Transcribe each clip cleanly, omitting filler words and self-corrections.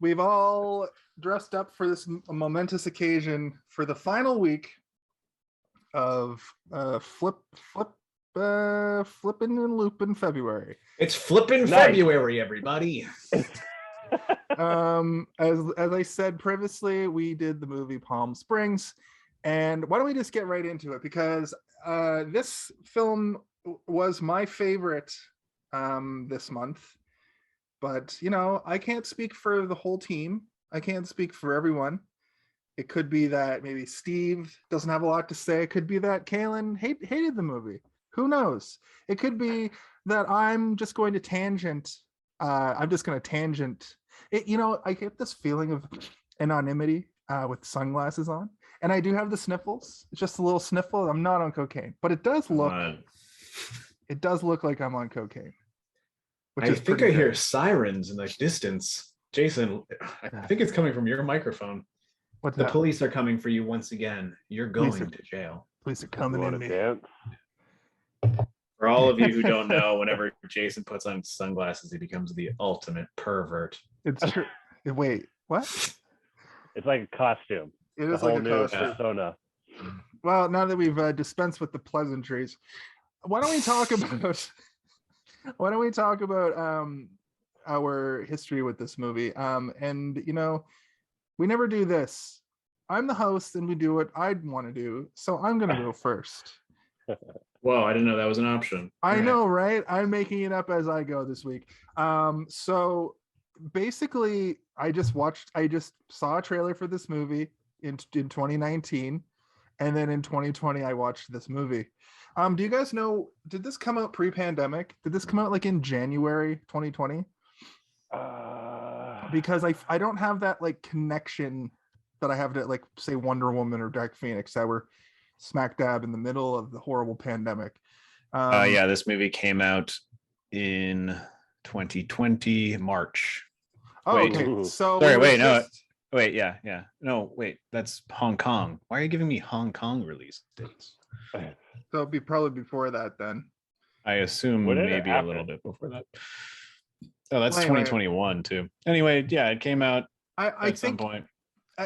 we've all dressed up for this momentous occasion for the final week of flipping and looping February. It's flipping February, everybody. As I said previously, we did the movie Palm Springs, and why don't we just get right into it, because this film was my favorite this month. But I can't speak for the whole team. I can't speak for everyone. It could be that maybe Steve doesn't have a lot to say. It could be that Kaylin hated the movie. Who knows? It could be that I'm just going to tangent. I'm just going to tangent. I get this feeling of anonymity with sunglasses on, and I do have the sniffles. It's just a little sniffle. I'm not on cocaine, but it does look. It does look like I'm on cocaine. I think I hear sirens in the distance. Jason, I think it's coming from your microphone. What's the that? Police are coming for you once again. You're going to jail. Police are coming in me. Dance? For all of you who don't know, whenever Jason puts on sunglasses, he becomes the ultimate pervert. It's true. Wait, what? It's like a costume. It is like a costume. Persona. Well, now that we've dispensed with the pleasantries, why don't we talk about our history with this movie? And we never do this. I'm the host, and we do what I'd want to do, so I'm gonna go first. Whoa, I didn't know that was an option. I know, right? I'm making it up as I go this week. So basically, I just saw a trailer for this movie in 2019, and then in 2020 I watched this movie. Do you guys know, did this come out pre-pandemic? Did this come out like in January 2020? Because I don't have that like connection that I have to like say Wonder Woman or Dark Phoenix that were smack dab in the middle of the horrible pandemic. Yeah, this movie came out in 2020 March. Oh, wait. okay. So sorry, wait, no. Wait, yeah. No, wait, that's Hong Kong. Why are you giving me Hong Kong release dates? So it'd be probably before that then. I assume maybe a little bit before that. Oh, that's 2021 too. Anyway, yeah, it came out at some point.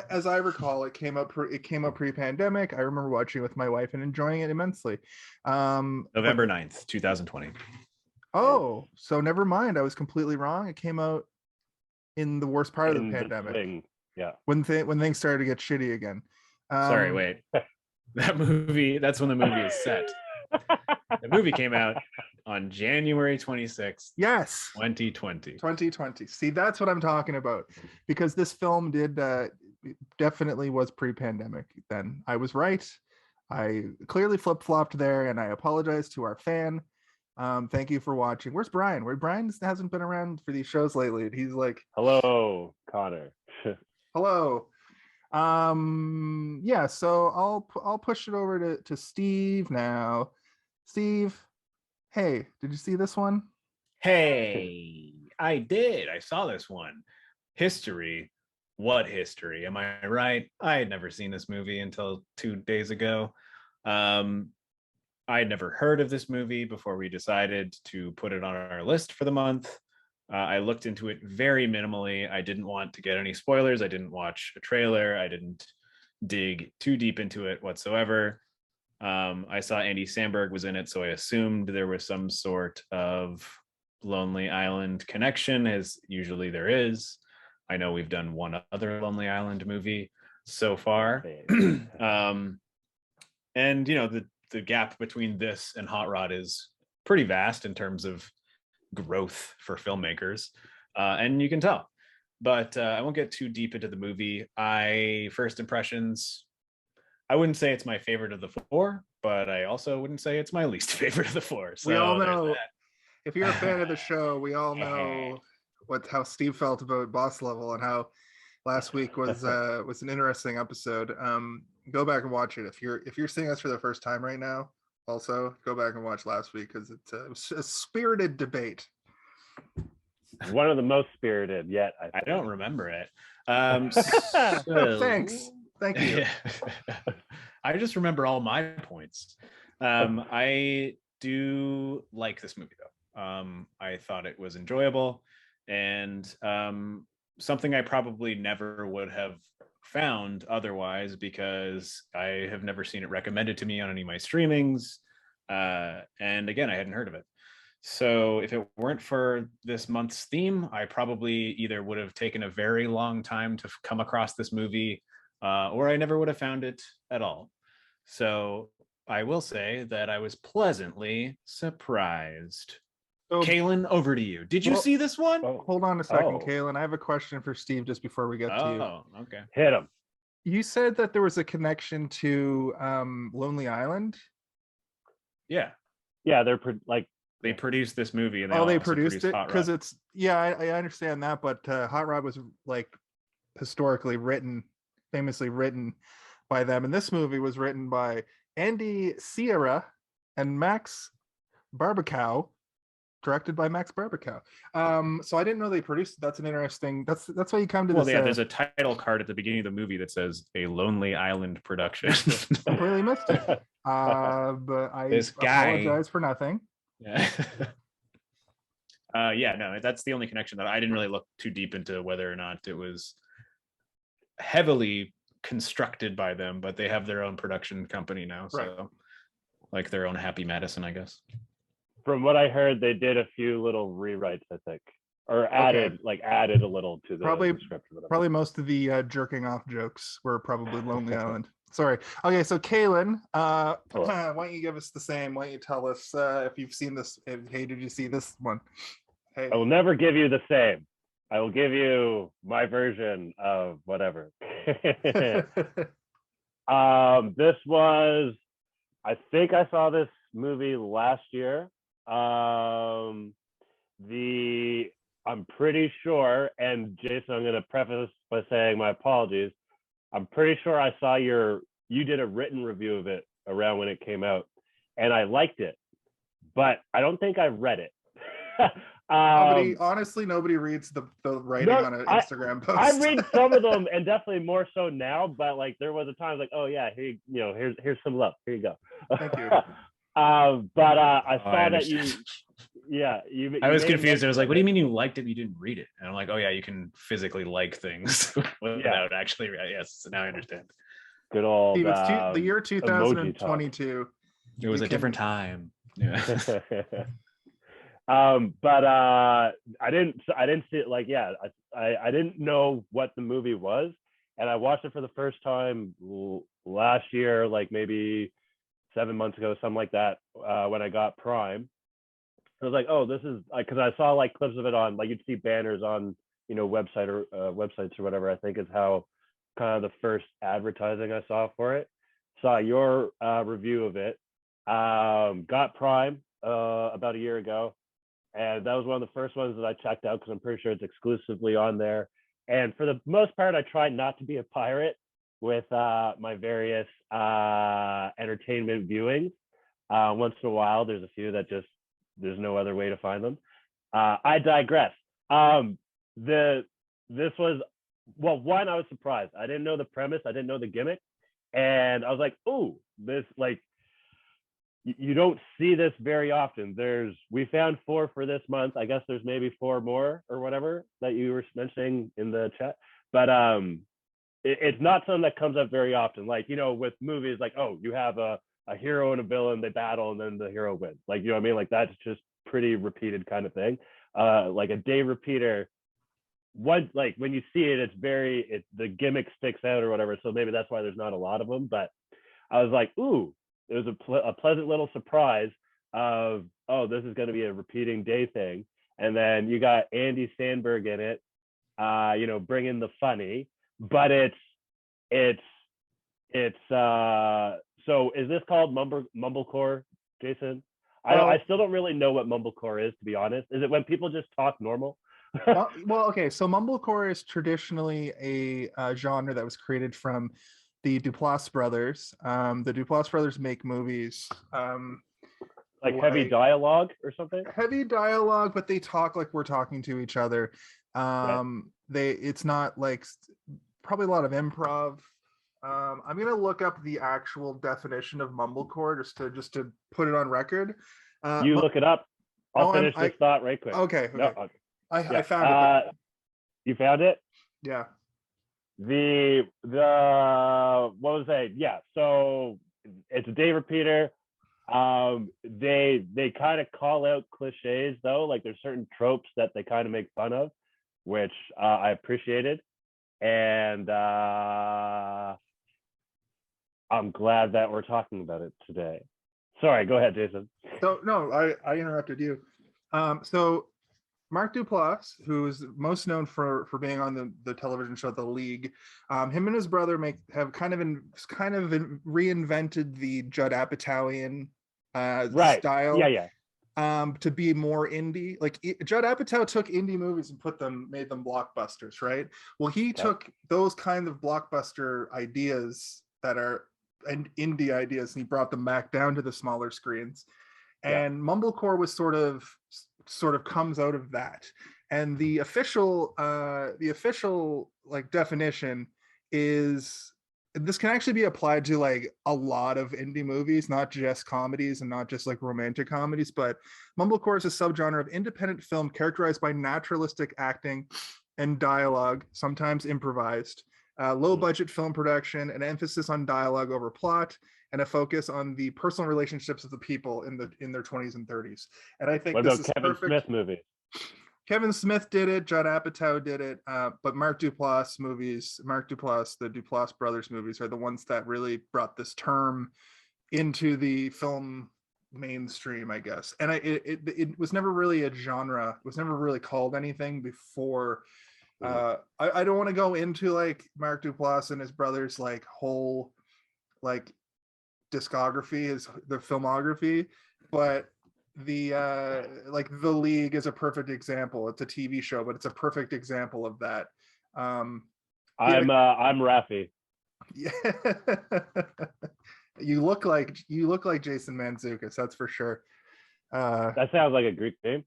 As I recall, it came up pre-pandemic. I remember watching it with my wife and enjoying it immensely. November 9th, 2020. Oh, so never mind. I was completely wrong. It came out in the worst part of the pandemic. Yeah. When things started to get shitty again. Sorry, wait. That's when the movie is set. The movie came out on January 26th. Yes. 2020. See, that's what I'm talking about. Because this film definitely was pre-pandemic then. I was right. I clearly flip-flopped there, and I apologize to our fan. Thank you for watching. Where's Brian? Brian hasn't been around for these shows lately. He's like, hello, Connor. Hello. Yeah, so I'll push it over to Steve now. Steve, hey, did you see this one? Hey, I did. I saw this one. History. What history? Am I right? I had never seen this movie until 2 days ago. I had never heard of this movie before we decided to put it on our list for the month. I looked into it very minimally. I didn't want to get any spoilers. I didn't watch a trailer. I didn't dig too deep into it whatsoever. I saw Andy Samberg was in it, so I assumed there was some sort of Lonely Island connection, as usually there is. I know we've done one other Lonely Island movie so far. And the gap between this and Hot Rod is pretty vast in terms of growth for filmmakers, and you can tell. But I won't get too deep into the movie. First impressions, I wouldn't say it's my favorite of the four, but I also wouldn't say it's my least favorite of the four. So we all know, if you're a fan of the show, we all know how Steve felt about Boss Level, and how last week was an interesting episode. Go back and watch it if you're seeing us for the first time right now. Also, go back and watch last week, because it was a spirited debate. One of the most spirited yet. I don't remember it. Thanks. Thank you. I just remember all my points. I do like this movie though. I thought it was enjoyable, and something I probably never would have found otherwise, because I have never seen it recommended to me on any of my streamings. And again, I hadn't heard of it. So if it weren't for this month's theme, I probably either would have taken a very long time to come across this movie, or I never would have found it at all. So I will say that I was pleasantly surprised. So, Kaylin, over to you. Did you Well- see this one? hold on a second, Oh. Kaylin. I have a question for Steve just before we get to you. Oh, okay. Hit him. You said that there was a connection to Lonely Island. Yeah, Yeah, they're like they produced this movie, and they Oh, they also produced it Hot because Rod. it's I understand that, but Hot Rod was like historically written, famously written by them, and this movie was written by Andy Sierra and Max Barbakow, directed by Max Barbakow. So I didn't know they produced it. That's an interesting. That's why you come to Well, this. yeah, there's a title card at the beginning of the movie that says "A Lonely Island Production." completely missed it. But I This guy- apologize for nothing. Yeah. Yeah, no, that's the only connection that I didn't really look too deep into whether or not it was heavily constructed by them, but they have their own production company now, so Right. like their own Happy Madison, I guess. from what I heard, they did a few little rewrites, I think, or added a little to the Probably- script. Or whatever. Probably most of the jerking off jokes were probably Lonely Island. Sorry. Okay, so Kaylin, why don't you give us the same? Why don't you tell us if you've seen this? Hey, did you see this one? Hey, I will never give you the same. I will give you my version of whatever. This was, I think I saw this movie last year. I'm pretty sure, and Jason, I'm going to preface by saying my apologies. I'm pretty sure I saw you did a written review of it around when it came out, and I liked it, but I don't think I read it. honestly, nobody reads the writing on an Instagram post. I read some of them, and definitely more so now. But like, there was a time like, oh yeah, here's some love. Here you go. Thank you. But I saw that understand. you. I was made a confused. I was mention like, of "What do you it. mean you liked it? But you didn't read it?" And I'm like, "Oh yeah, you can physically like things without actually." Yes, so now I understand. Good old Steve, it's the year emoji 2022. It was You a can- different time. Yeah. But I didn't see it. Like, yeah, I didn't know what the movie was, and I watched it for the first time last year, like maybe 7 months ago, something like that, when I got Prime. I was like, oh, this is, because I saw like clips of it on, like, you'd see banners on, websites or whatever. I think is how kind of the first advertising I saw for it. Saw your review of it. Got Prime about a year ago, and that was one of the first ones that I checked out because I'm pretty sure it's exclusively on there. And for the most part, I tried not to be a pirate with my various entertainment viewings. Once in a while, there's a few that just, there's no other way to find them. I digress. This was, well, one, I was surprised. I didn't know the premise. I didn't know the gimmick. And I was like, oh, this, like, you don't see this very often. We found 4 for this month. I guess there's maybe 4 more or whatever that you were mentioning in the chat. But it's not something that comes up very often. Like, with movies, like, oh, you have a hero and a villain, they battle, and then the hero wins. Like, you know what I mean? Like, that's just pretty repeated kind of thing. Like a day repeater. Like when you see it, the gimmick sticks out or whatever. So maybe that's why there's not a lot of them. But I was like, ooh, it was a pleasant little surprise of, oh, this is going to be a repeating day thing. And then you got Andy Samberg in it, bringing the funny, but so is this called mumblecore, Jason? I still don't really know what mumblecore is, to be honest. Is it when people just talk normal? Well, okay. So mumblecore is traditionally a genre that was created from the Duplass brothers. The Duplass brothers make movies. Like heavy dialogue or something? Heavy dialogue, but they talk like we're talking to each other. It's not like probably a lot of improv. I'm gonna look up the actual definition of mumblecore just to put it on record. You look it up. I'll finish this thought right quick. Okay. No, I found it. You found it? Yeah. The what was that? Yeah, so it's a day repeater. They kind of call out cliches though, like there's certain tropes that they kind of make fun of, which I appreciated, and I'm glad that we're talking about it today. Sorry, go ahead, Jason. So no, I interrupted you. So Mark Duplass, who is most known for being on the television show The League, him and his brother have kind of reinvented the Judd Apatowian Right. style. Yeah. To be more indie. Like Judd Apatow took indie movies and made them blockbusters, right? Well, he took those kind of blockbuster ideas that are indie ideas, and he brought them back down to the smaller screens. And mumblecore was sort of comes out of that. And the official like definition is, this can actually be applied to like a lot of indie movies, not just comedies and not just like romantic comedies, but mumblecore is a subgenre of independent film characterized by naturalistic acting and dialogue, sometimes improvised, low budget film production, an emphasis on dialogue over plot, and a focus on the personal relationships of the people in their 20s and 30s. And I think what this about is Kevin perfect. Smith movie? Kevin Smith did it, Judd Apatow did it, but the Duplass brothers movies are the ones that really brought this term into the film mainstream, I guess. And it was never really a genre. It was never really called anything before. I don't want to go into like Mark Duplass and his brothers like whole like discography, the filmography, but the League is a perfect example. It's a TV show, but it's a perfect example of that. I'm Rafi. Yeah. you look like Jason Mantzoukas, that's for sure. That sounds like a Greek name.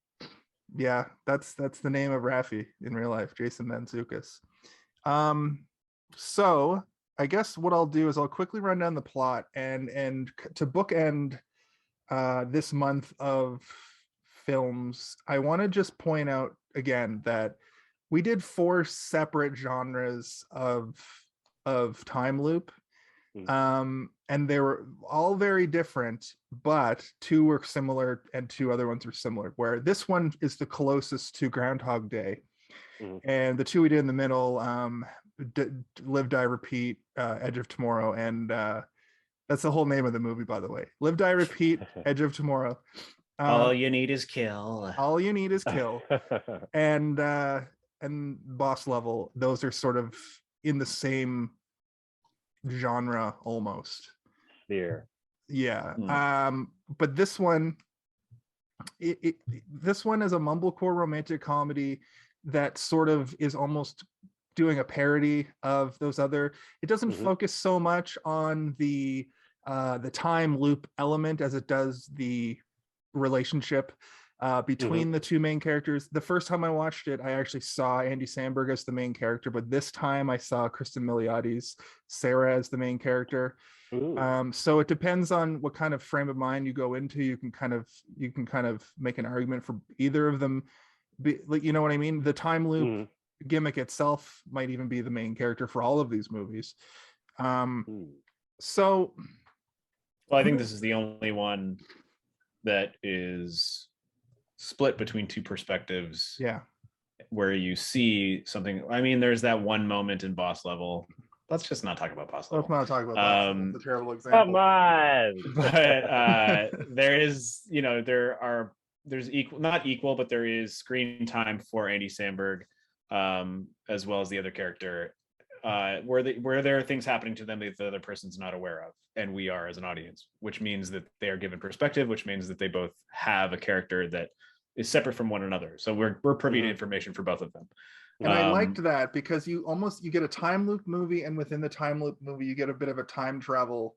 Yeah, that's the name of Rafi in real life, Jason Mantzoukas. So I guess what I'll do is I'll quickly run down the plot and to bookend this month of films, I want to just point out again that we did 4 separate genres of time loop, and they were all very different, but 2 were similar and 2 other ones were similar, where this one is the closest to Groundhog Day, and the 2 we did in the middle, Live, Die, Repeat, Edge of Tomorrow, and that's the whole name of the movie, by the way. Live, Die, Repeat, Edge of Tomorrow. All you need is kill. All you need is kill. And Boss Level, those are sort of in the same genre almost. Here. Yeah. But this one, this one is a mumblecore romantic comedy that sort of is almost doing a parody of those other. It doesn't focus so much on the time loop element as it does the relationship between the 2 main characters. The first time I watched it, I actually saw Andy Samberg as the main character, but this time I saw Cristin Milioti's Sarah as the main character. So it depends on what kind of frame of mind you go into. You can kind of make an argument for either of them. You know what I mean? The time loop gimmick itself might even be the main character for all of these movies. So well, I think this is the only one that is split between 2 perspectives. Yeah, where you see something. I mean, there's that one moment in Boss Level. Let's just not talk about Boss Level. Let's not talk about Boss Level. It's a terrible example. Come on. But there is, there's equal, not equal, but there is screen time for Andy Samberg, as well as the other character, where there are things happening to them that the other person's not aware of, and we are as an audience, which means that they are given perspective, which means that they both have a character that is separate from one another. So we're privy to information for both of them. And I liked that because you get a time loop movie, and within the time loop movie you get a bit of a time travel,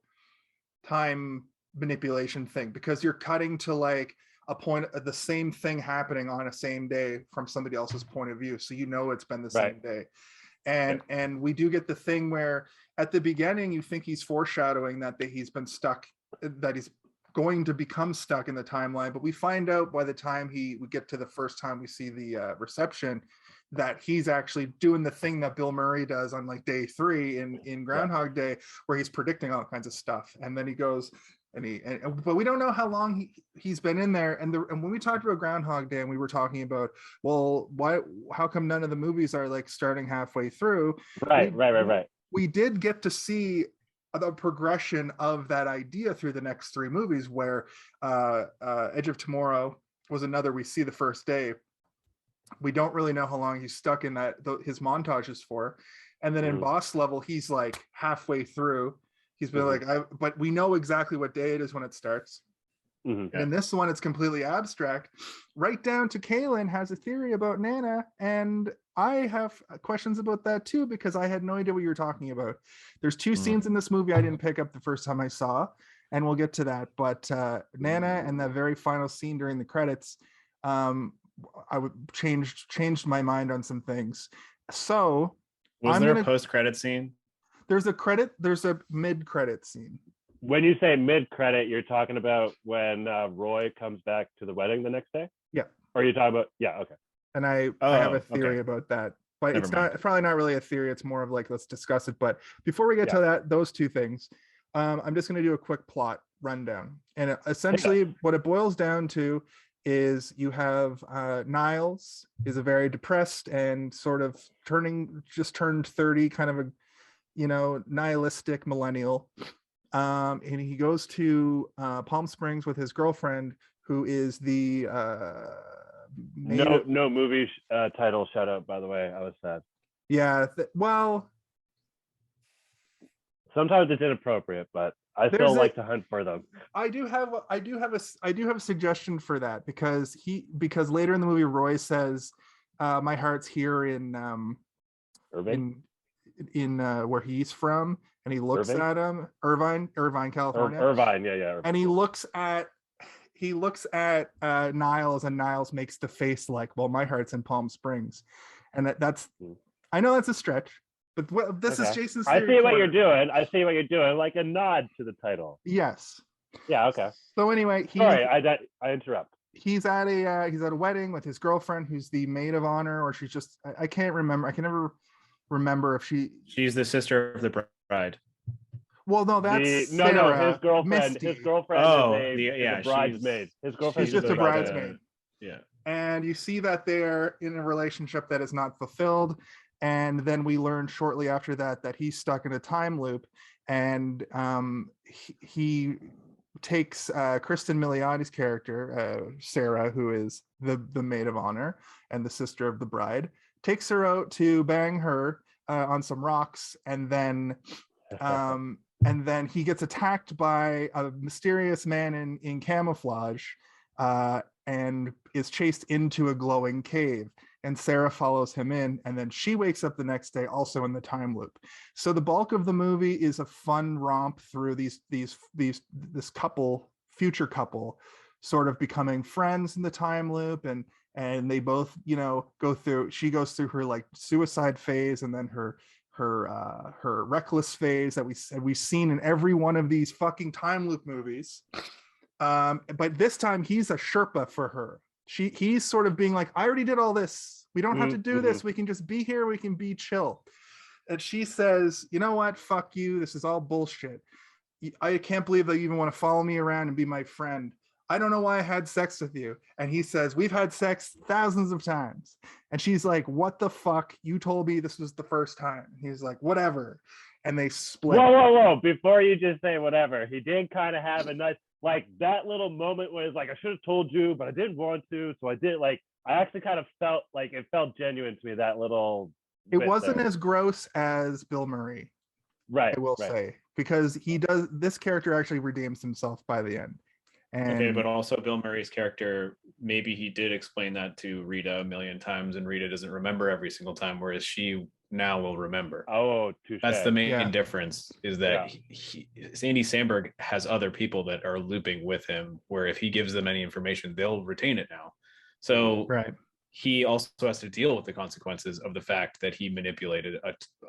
time manipulation thing, because you're cutting to like a point, the same thing happening on a same day from somebody else's point of view, so it's been the same day. And we do get the thing where at the beginning you think he's foreshadowing that he's been stuck, that he's going to become stuck in the timeline, but we find out by the time we get to the first time we see the reception that he's actually doing the thing that Bill Murray does on like day 3 in Groundhog Day, where he's predicting all kinds of stuff, and then he goes but we don't know how long he's been in there. And when we talked about Groundhog Day, and we were talking about, well, how come none of the movies are like starting halfway through? Right. We did get to see the progression of that idea through the next 3 movies, where Edge of Tomorrow was another. We see the first day. We don't really know how long he's stuck in that his montages for. And then in Boss Level, he's like halfway through. He's been like, but we know exactly what day it is when it starts. And in this one, it's completely abstract, right down to Kaylin has a theory about Nana, and I have questions about that too, because I had no idea what you were talking about. There's 2 scenes in this movie I didn't pick up the first time I saw, and we'll get to that. But Nana and that very final scene during the credits, I would changed my mind on some things. So was there a post-credit scene? There's a mid-credit scene. When you say mid-credit, you're talking about when Roy comes back to the wedding the next day? Yeah. Or are you talking about, yeah, okay. And I have a theory about that. But it's probably not really a theory. It's more of like, let's discuss it. But before we get to those 2 things, I'm just going to do a quick plot rundown. And essentially what it boils down to is you have Niles is a very depressed and sort of turned 30, kind of a, nihilistic millennial. And he goes to Palm Springs with his girlfriend, who is the no movie title shout out, by the way. I was sad. Yeah, well, sometimes it's inappropriate, but I still like to hunt for them. I do have a suggestion for that, because later in the movie Roy says, my heart's here in Irving? in where he's from, and he looks at him, Irvine, California. Irvine, yeah. And he looks at Niles, and Niles makes the face like, well, my heart's in Palm Springs. And that's I know that's a stretch, but this is Jason's theory. I see what you're doing, like a nod to the title. Yes. Yeah, okay. So anyway, I interrupt. He's at a wedding with his girlfriend, who's the maid of honor, or she's just, I can't remember. I can never remember if she's the sister of the bride. Well, no, that's no, his girlfriend. Misty. His girlfriend is a bridesmaid. His girlfriend is just a bridesmaid. Yeah. And you see that they're in a relationship that is not fulfilled. And then we learn shortly after that he's stuck in a time loop, and he takes Cristin Milioti's character, Sarah, who is the maid of honor and the sister of the bride, takes her out to bang her on some rocks, and then he gets attacked by a mysterious man in camouflage, and is chased into a glowing cave. And Sarah follows him in, and then she wakes up the next day also in the time loop. So the bulk of the movie is a fun romp through this future couple, sort of becoming friends in the time loop, and they both, she goes through her like suicide phase, and then her reckless phase that we've seen in every one of these fucking time loop movies. But this time he's a Sherpa for her. He's sort of being like, I already did all this. We don't have to do this. We can just be here. We can be chill. And she says, you know what? Fuck you. This is all bullshit. I can't believe that you even want to follow me around and be my friend. I don't know why I had sex with you. And he says, we've had sex thousands of times. And she's like, what the fuck? You told me this was the first time. And he's like, whatever. And they split. Whoa. Before you just say whatever, he did kind of have a nice, like that little moment where it's like, I should have told you, but I didn't want to. So I did. Like, I actually kind of felt like it felt genuine to me, that little. It wasn't as gross as Bill Murray. Right. I will say, because this character actually redeems himself by the end. Okay, but also Bill Murray's character, maybe he did explain that to Rita a million times, and Rita doesn't remember every single time, whereas she now will remember. Oh, touche. That's the main difference, is that Andy Samberg has other people that are looping with him, where if he gives them any information, they'll retain it now. So he also has to deal with the consequences of the fact that he manipulated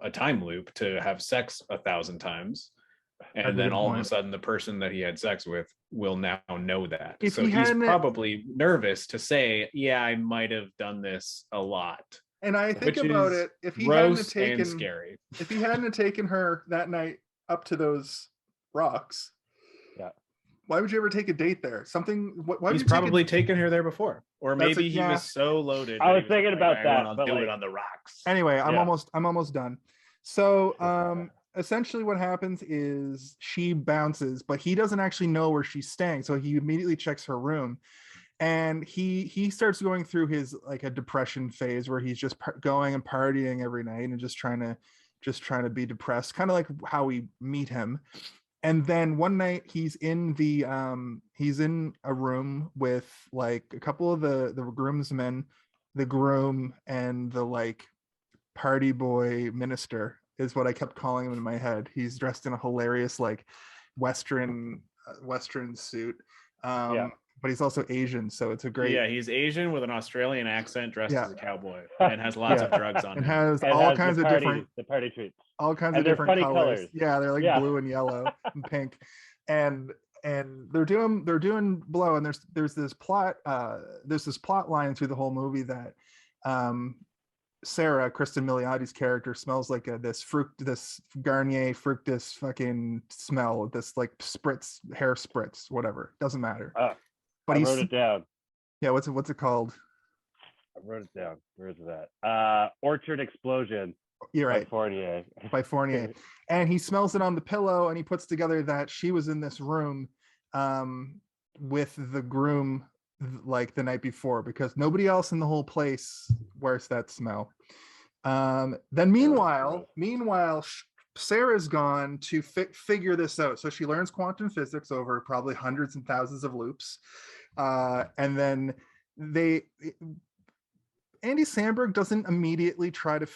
a time loop to have sex 1,000 times. That's a And then good all of point. a sudden, the person that he had sex with will now know that. If So he he's hadn't- probably nervous to say, "Yeah, I might have done this a lot," And I think which about is it, if he hadn't gross taken and scary. if he hadn't taken her that night up to those rocks, Yeah. why would you ever take a date there? Something. Why would He's you take a- probably taken her there before, or That's maybe a- he yeah. was so loaded. I that was he thinking like, about "All right, that, I'll but, do it like- on the rocks." Anyway, I'm Yeah. almost done. So essentially what happens is she bounces, but he doesn't actually know where she's staying. So he immediately checks her room, and he starts going through his like a depression phase where he's just going and partying every night and just trying to be depressed, kind of like how we meet him. And then one night he's in a room with like a couple of the groomsmen, the groom, and the like party boy minister is what I kept calling him in my head. He's dressed in a hilarious like western suit, Yeah. but he's also Asian, so it's a great. Yeah, he's Asian with an Australian accent, dressed Yeah. as a cowboy, and has lots of Yeah. drugs on and him. has And all has kinds the of party, different the party treats. all kinds And of they're different funny colors. colors. Yeah, they're like Yeah. blue and yellow and pink, and they're doing blow. And there's this plot line through the whole movie that Sarah, Cristin Milioti's character, smells like this Garnier Fructis fucking smell, this like hair spritz, whatever, doesn't matter. But I he's wrote it down. yeah, what's it called? I wrote it down. Where is that? Orchard Explosion You're by right. Fournier. By Fournier. And he smells it on the pillow, and he puts together that she was in this room with the groom like the night before, because nobody else in the whole place wears that smell. Then meanwhile Sarah's gone to figure this out. So she learns quantum physics over probably hundreds and thousands of loops. And then Andy Samberg doesn't immediately try to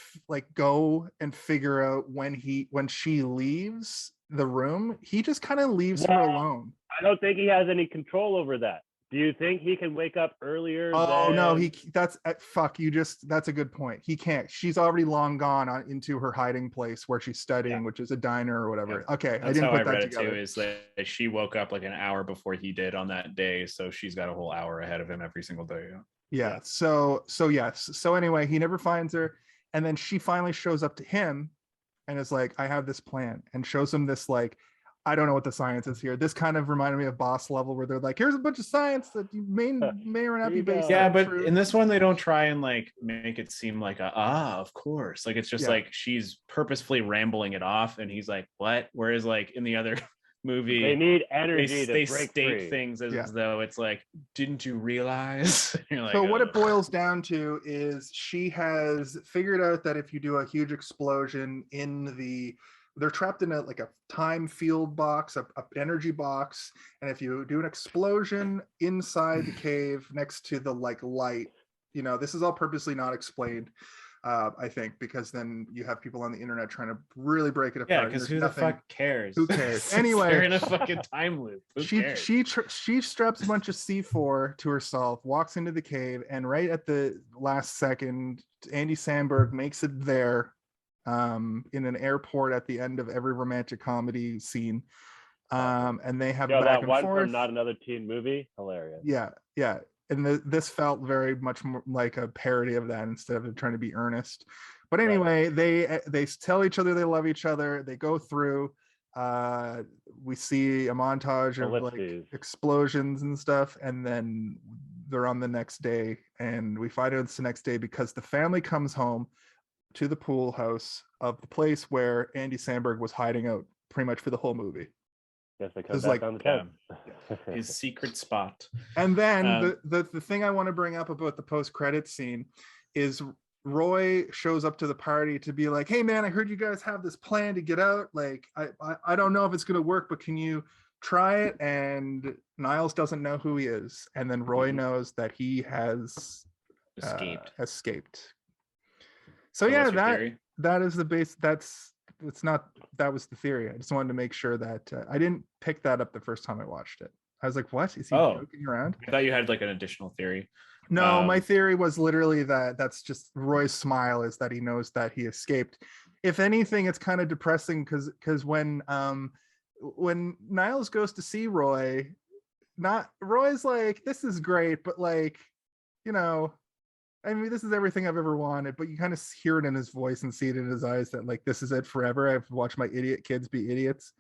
go and figure out when she leaves the room. He just kind of leaves her alone. I don't think he has any control over that. Do you think he can wake up earlier? Oh no, that's a good point. He can't. She's already long gone into her hiding place where she's studying, which is a diner or whatever. Yeah. Okay, That's I didn't how put I that read together. it too, is that she woke up like an hour before he did on that day, so she's got a whole hour ahead of him every single day. Yeah. So yes. So anyway, he never finds her, and then she finally shows up to him, and is like, "I have this plan," and shows him this like, I don't know what the science is here. This kind of reminded me of Boss Level, where they're like, "Here's a bunch of science that you may or not be based." Yeah, on but truth. in this one, they don't try and like make it seem like of course. Like it's just like she's purposefully rambling it off, and he's like, "What?" Whereas like in the other movie, they need energy they to break state free. things as though it's like, "Didn't you realize?" You're like, So what "Ugh." it boils down to is she has figured out that if you do a huge explosion they're trapped in a time field box, a energy box, and if you do an explosion inside the cave next to the light, this is all purposely not explained, I think, because then you have people on the internet trying to really break it apart. Yeah, because who the fuck cares? Who cares? Anyway, they're in a fucking time loop. Who cares? She straps a bunch of C4 to herself, walks into the cave, and right at the last second, Andy Samberg makes it there, in an airport at the end of every romantic comedy scene, and they have a back that and one forth. from Not Another Teen Movie, hilarious. Yeah, and this felt very much more like a parody of that instead of trying to be earnest. But anyway, they tell each other they love each other. They go through. We see a montage of like explosions and stuff, and then they're on the next day, and we find out it's the next day because the family comes home to the pool house of the place where Andy Samberg was hiding out pretty much for the whole movie. Yes, they come back on the tent. His secret spot. And then the thing I want to bring up about the post-credit scene is Roy shows up to the party to be like, "Hey man, I heard you guys have this plan to get out. Like, I don't know if it's gonna work, but can you try it?" And Niles doesn't know who he is, and then Roy knows that he has escaped. So yeah, that is the base. That was the theory. I just wanted to make sure that I didn't pick that up the first time I watched it. I was like, "What is he joking around?" I thought you had like an additional theory. No, my theory was literally that's just Roy's smile, is that he knows that he escaped. If anything, it's kind of depressing because when when Niles goes to see Roy, not Roy's like, this is great, but like, you know, I mean, this is everything I've ever wanted, but you kind of hear it in his voice and see it in his eyes that like, this is it forever. I've watched my idiot kids be idiots.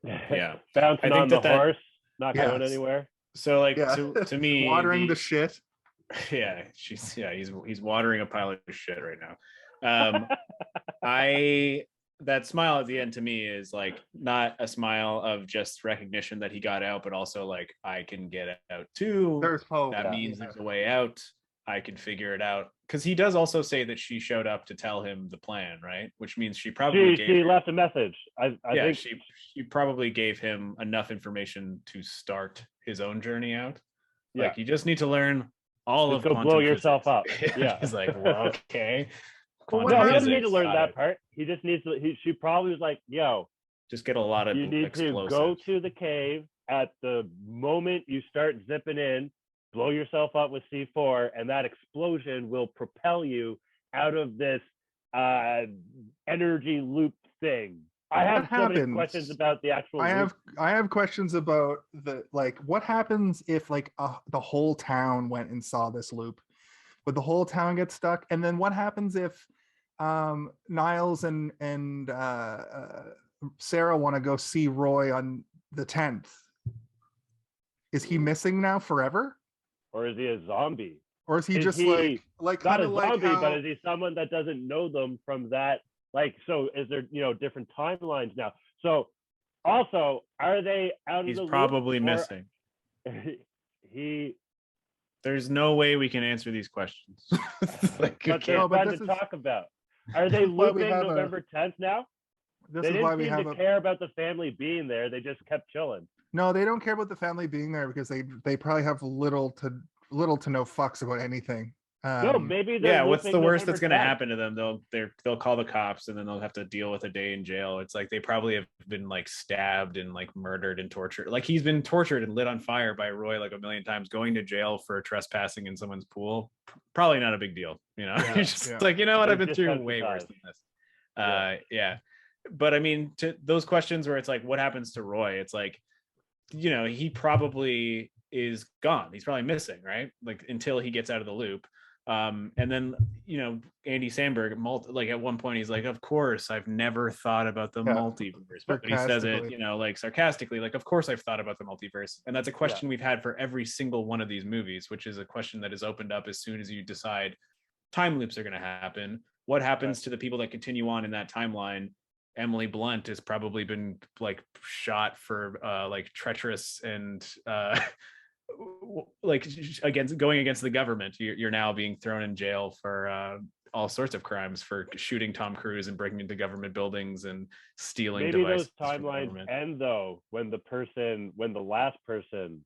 Yeah. Bouncing I think on the that horse, not going Yes. anywhere. So like Yeah. to me, Watering the shit. yeah, he's watering a pile of shit right now. That smile at the end to me is like not a smile of just recognition that he got out, but also like, I can get out too. There's hope. That means there's a way out. I can figure it out. Because he does also say that she showed up to tell him the plan, right? Which means she probably she left a message. I think she probably gave him enough information to start his own journey out. Yeah. Like, you just need to learn all just of go quantum blow yourself physics. up. Yeah. He's like, well, okay. Well, No, he doesn't physics, need to learn got that it. part. He just needs to. She probably was like, "Yo, Just get a lot of you need explosives. to go to the cave at the moment you start zipping in, blow yourself up with C4, and that explosion will propel you out of this energy loop thing." I have so many questions about the actual. I have questions about the like, what happens if like the whole town went and saw this loop? Would the whole town get stuck? And then what happens if Niles and Sarah want to go see Roy on the 10th? Is he missing now forever? Or is he a zombie? Or is he just like not kind a of like zombie, how... but is he someone that doesn't know them from that? Like, so is there, different timelines now? So also, are they out of He's the loop? probably missing. There's no way we can answer these questions. Like, but there's fun to talk about. Are they looping November 10th now? They didn't seem to care about the family being there. They just kept chilling. No, they don't care about the family being there because they probably have little to no fucks about anything. No, maybe what's the worst that's going to 10th. happen to them? They'll call the cops and then they'll have to deal with a day in jail. It's like they probably have been like stabbed and like murdered and tortured. Like, he's been tortured and lit on fire by Roy like a million times. Going to jail for trespassing in someone's pool, probably not a big deal. It's like, you know what, I've been through way worse than this. Yeah. But I mean, to those questions where it's like, what happens to Roy? It's like, he probably is gone. He's probably missing, right? Like, until he gets out of the loop. And then, Andy Samberg, like at one point he's like, of course, I've never thought about the multiverse. But he says it, like sarcastically, like, of course I've thought about the multiverse. And that's a question we've had for every single one of these movies, which is a question that is opened up as soon as you decide time loops are going to happen. What happens to the people that continue on in that timeline? Emily Blunt has probably been like shot for like treacherous and like going against the government. You're now being thrown in jail for all sorts of crimes for shooting Tom Cruise and breaking into government buildings and stealing devices. Those timelines end though when the last person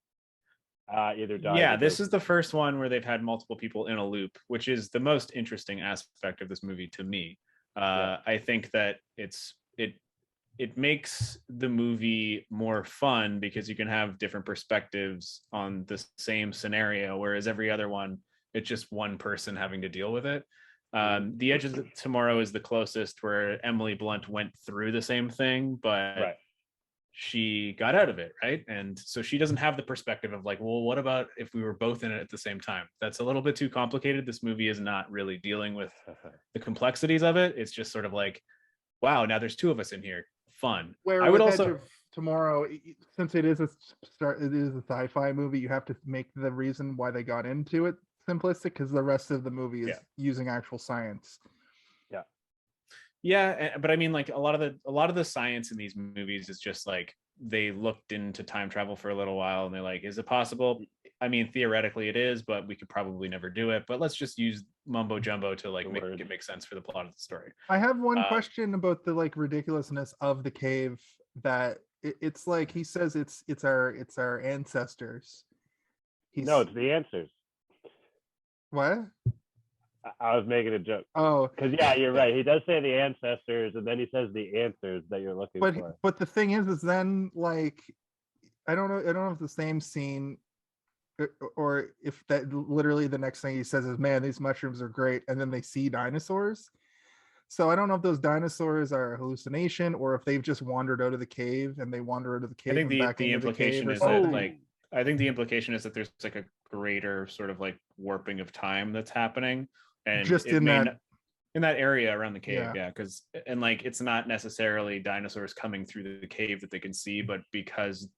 either dies. Yeah, this is the first one where they've had multiple people in a loop, which is the most interesting aspect of this movie to me. I think that it makes the movie more fun because you can have different perspectives on the same scenario, whereas every other one, it's just one person having to deal with it. The Edge of Tomorrow is the closest, where Emily Blunt went through the same thing, but she got out of it, right? And so she doesn't have the perspective of like, well, what about if we were both in it at the same time? That's a little bit too complicated. This movie is not really dealing with the complexities of it. It's just sort of like, wow, now there's two of us in here. Fun. Where I would also Edge of Tomorrow, since it is a sci-fi movie, you have to make the reason why they got into it simplistic, because the rest of the movie is using actual science. Yeah, but I mean, like a lot of the science in these movies is just like they looked into time travel for a little while and they're like, is it possible? I mean, theoretically it is, but we could probably never do it. But let's just use mumbo jumbo to like make it make sense for the plot of the story. I have one question about the like ridiculousness of the cave. That it's like he says it's our ancestors. No, it's the answers. What? I was making a joke. Oh, because you're right. He does say the ancestors, and then he says the answers that you're looking for. But the thing is then like, I don't know if the same scene, or if that literally the next thing he says is, "Man, these mushrooms are great," and then they see dinosaurs. So I don't know if those dinosaurs are a hallucination or if they've just wandered out of the cave and they wander out of the cave I think and back the into the cave implication or is something. that like I think the implication is that there's like a greater sort of like warping of time that's happening, and Just it in may that- not, in that area around the cave, Yeah. yeah, because and like it's not necessarily dinosaurs coming through the cave that they can see, but because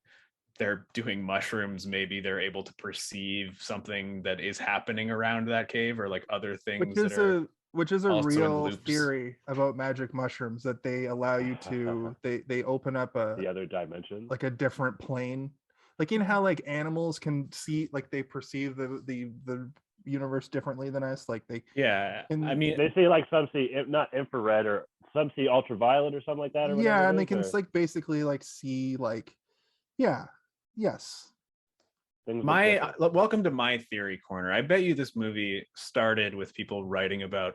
they're doing mushrooms, maybe they're able to perceive something that is happening around that cave or like other things that are which is a also in real loops. theory about magic mushrooms, that they allow you to they open up a The other dimension. like a different plane. Like, you know how like animals can see, like they perceive the universe differently than us, like they Yeah, And I mean, They see like some see not infrared or some see ultraviolet or something like that. Or whatever yeah, it and they is, can or like basically like see like yes. things my are different. welcome to my theory corner. I bet you this movie started with people writing about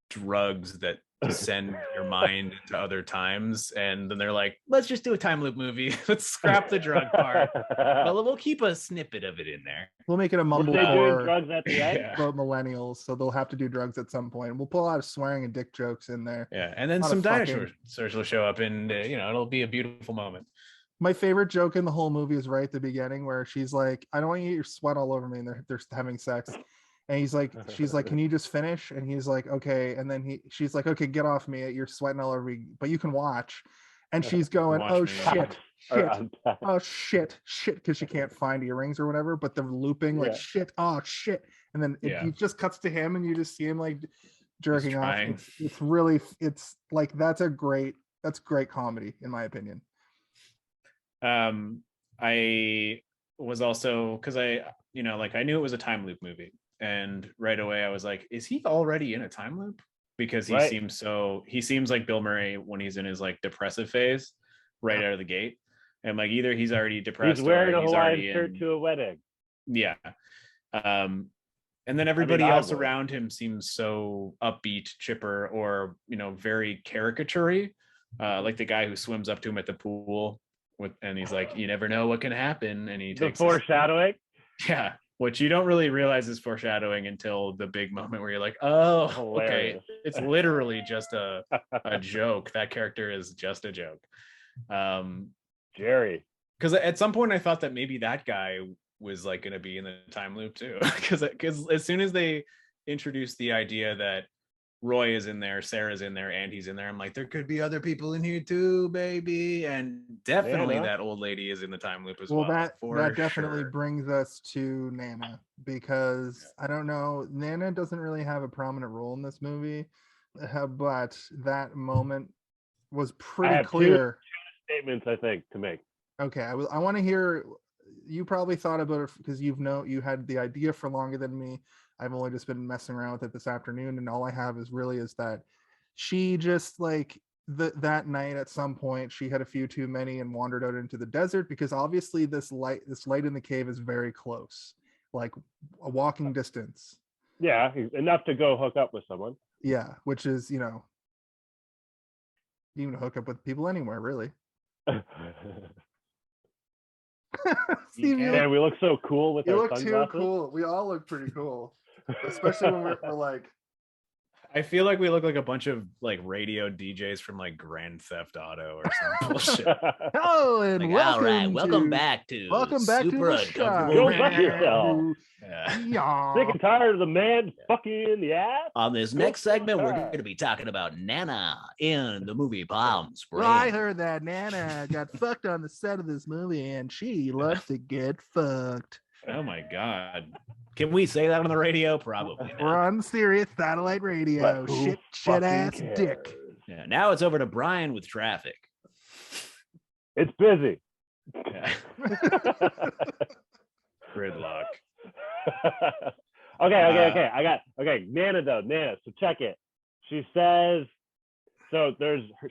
drugs that send your mind into other times, and then they're like, let's just do a time loop movie. Let's scrap the drug part, but we'll keep a snippet of it in there. We'll make it a Were they doing mumblecore drugs at the end? Yeah. about millennials, so they'll have to do drugs at some point. We'll put a lot of swearing and dick jokes in there. Yeah, and then Lot some of fucking- dinosaurs will show up, and it'll be a beautiful moment. My favorite joke in the whole movie is right at the beginning where she's like, I don't want you to get your sweat all over me, and they're having sex. And she's like, can you just finish? And he's like, okay. And then she's like, okay, get off me. You're sweating all over me, but you can watch. And she's going, Watch oh me. shit, Or shit, unpack. oh shit, because she can't find earrings or whatever. But they're looping like Yeah. shit, oh shit. And then Yeah. it just cuts to him, and you just see him like jerking off. trying. It's really, it's like that's great comedy in my opinion. I was also, because I knew it was a time loop movie, and right away I was like, is he already in a time loop? Because he Right. seems like Bill Murray when he's in his like depressive phase right out of the gate, and like either he's already depressed He's wearing or a he's Hawaiian already shirt in, to a wedding. yeah. And then everybody I else would. around him seems so upbeat, chipper, or very caricature-y. Like the guy who swims up to him at the pool and he's like, you never know what can happen, and he The takes his- foreshadowing. yeah, which you don't really realize is foreshadowing until the big moment where you're like, oh, okay, Hilarious. it's literally just a joke. That character is just a joke. Jerry. Because at some point I thought that maybe that guy was like going to be in the time loop too. Because as soon as they introduced the idea that Roy is in there, Sarah's in there, and he's in there, I'm like, there could be other people in here too, baby. And definitely Nana. that old lady is in the time loop as Well, well. that definitely sure. brings us to Nana, because I don't know, Nana doesn't really have a prominent role in this movie, but that moment was I pretty have clear. two statements I think to make. Okay, I want to hear. You probably thought about it because you had the idea for longer than me. I've only just been messing around with it this afternoon, and all I have is that she just like that night at some point she had a few too many and wandered out into the desert, because obviously this light in the cave is very close, like a walking distance. Yeah, enough to go hook up with someone. Yeah, which is you can hook up with people anywhere really. Steve, you Man, we look so cool with our look too sunglasses. cool. We all look pretty cool, especially when we're like. I feel like we look like a bunch of like radio DJs from like Grand Theft Auto or some bullshit. Oh, and Like, welcome, all right, welcome to, back to welcome back Super to the Uncomfortable show. Go fuck yourself. Yeah. Yeah. Sick and tired of the man fucking you in the ass. On this next segment, we're going to be talking about Nana in the movie Palm Springs. Well, I heard that Nana got fucked on the set of this movie, and she loves to get fucked. Oh my god. Can we say that on the radio? Probably We're not. on Sirius satellite radio. But who Shit fucking ass cares? dick. Yeah, now it's over to Brian with traffic. It's busy. Yeah. Gridlock. Okay. Nana though. Nana. So check it. She says,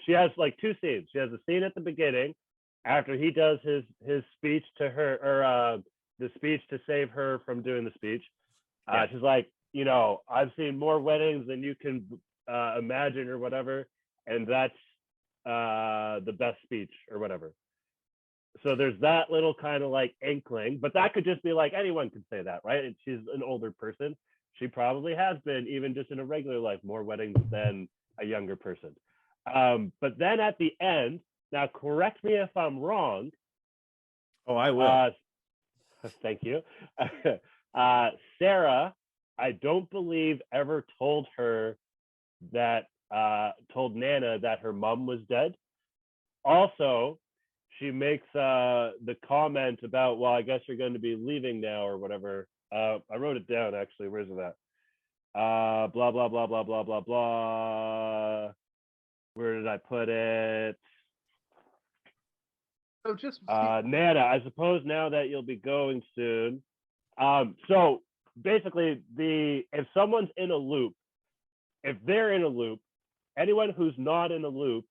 she has like two scenes. She has a scene at the beginning after he does his speech to her, or the speech to save her from doing the speech. Yeah. She's like, I've seen more weddings than you can imagine or whatever. And that's the best speech or whatever. So there's that little kind of like inkling, but that could just be like anyone could say that, right? And she's an older person. She probably has been, even just in a regular life, more weddings than a younger person. But then at the end, now correct me if I'm wrong. Oh, I will. Thank you. Sarah, I don't believe ever told her that told Nana that her mom was dead. Also, she makes the comment about, well, I guess you're going to be leaving now or whatever. I wrote it down actually. Where's it at? Blah blah blah blah blah blah blah. Where did I put it? So just Nana, I suppose now that you'll be going soon. So basically, if someone's in a loop, if they're in a loop, anyone who's not in a loop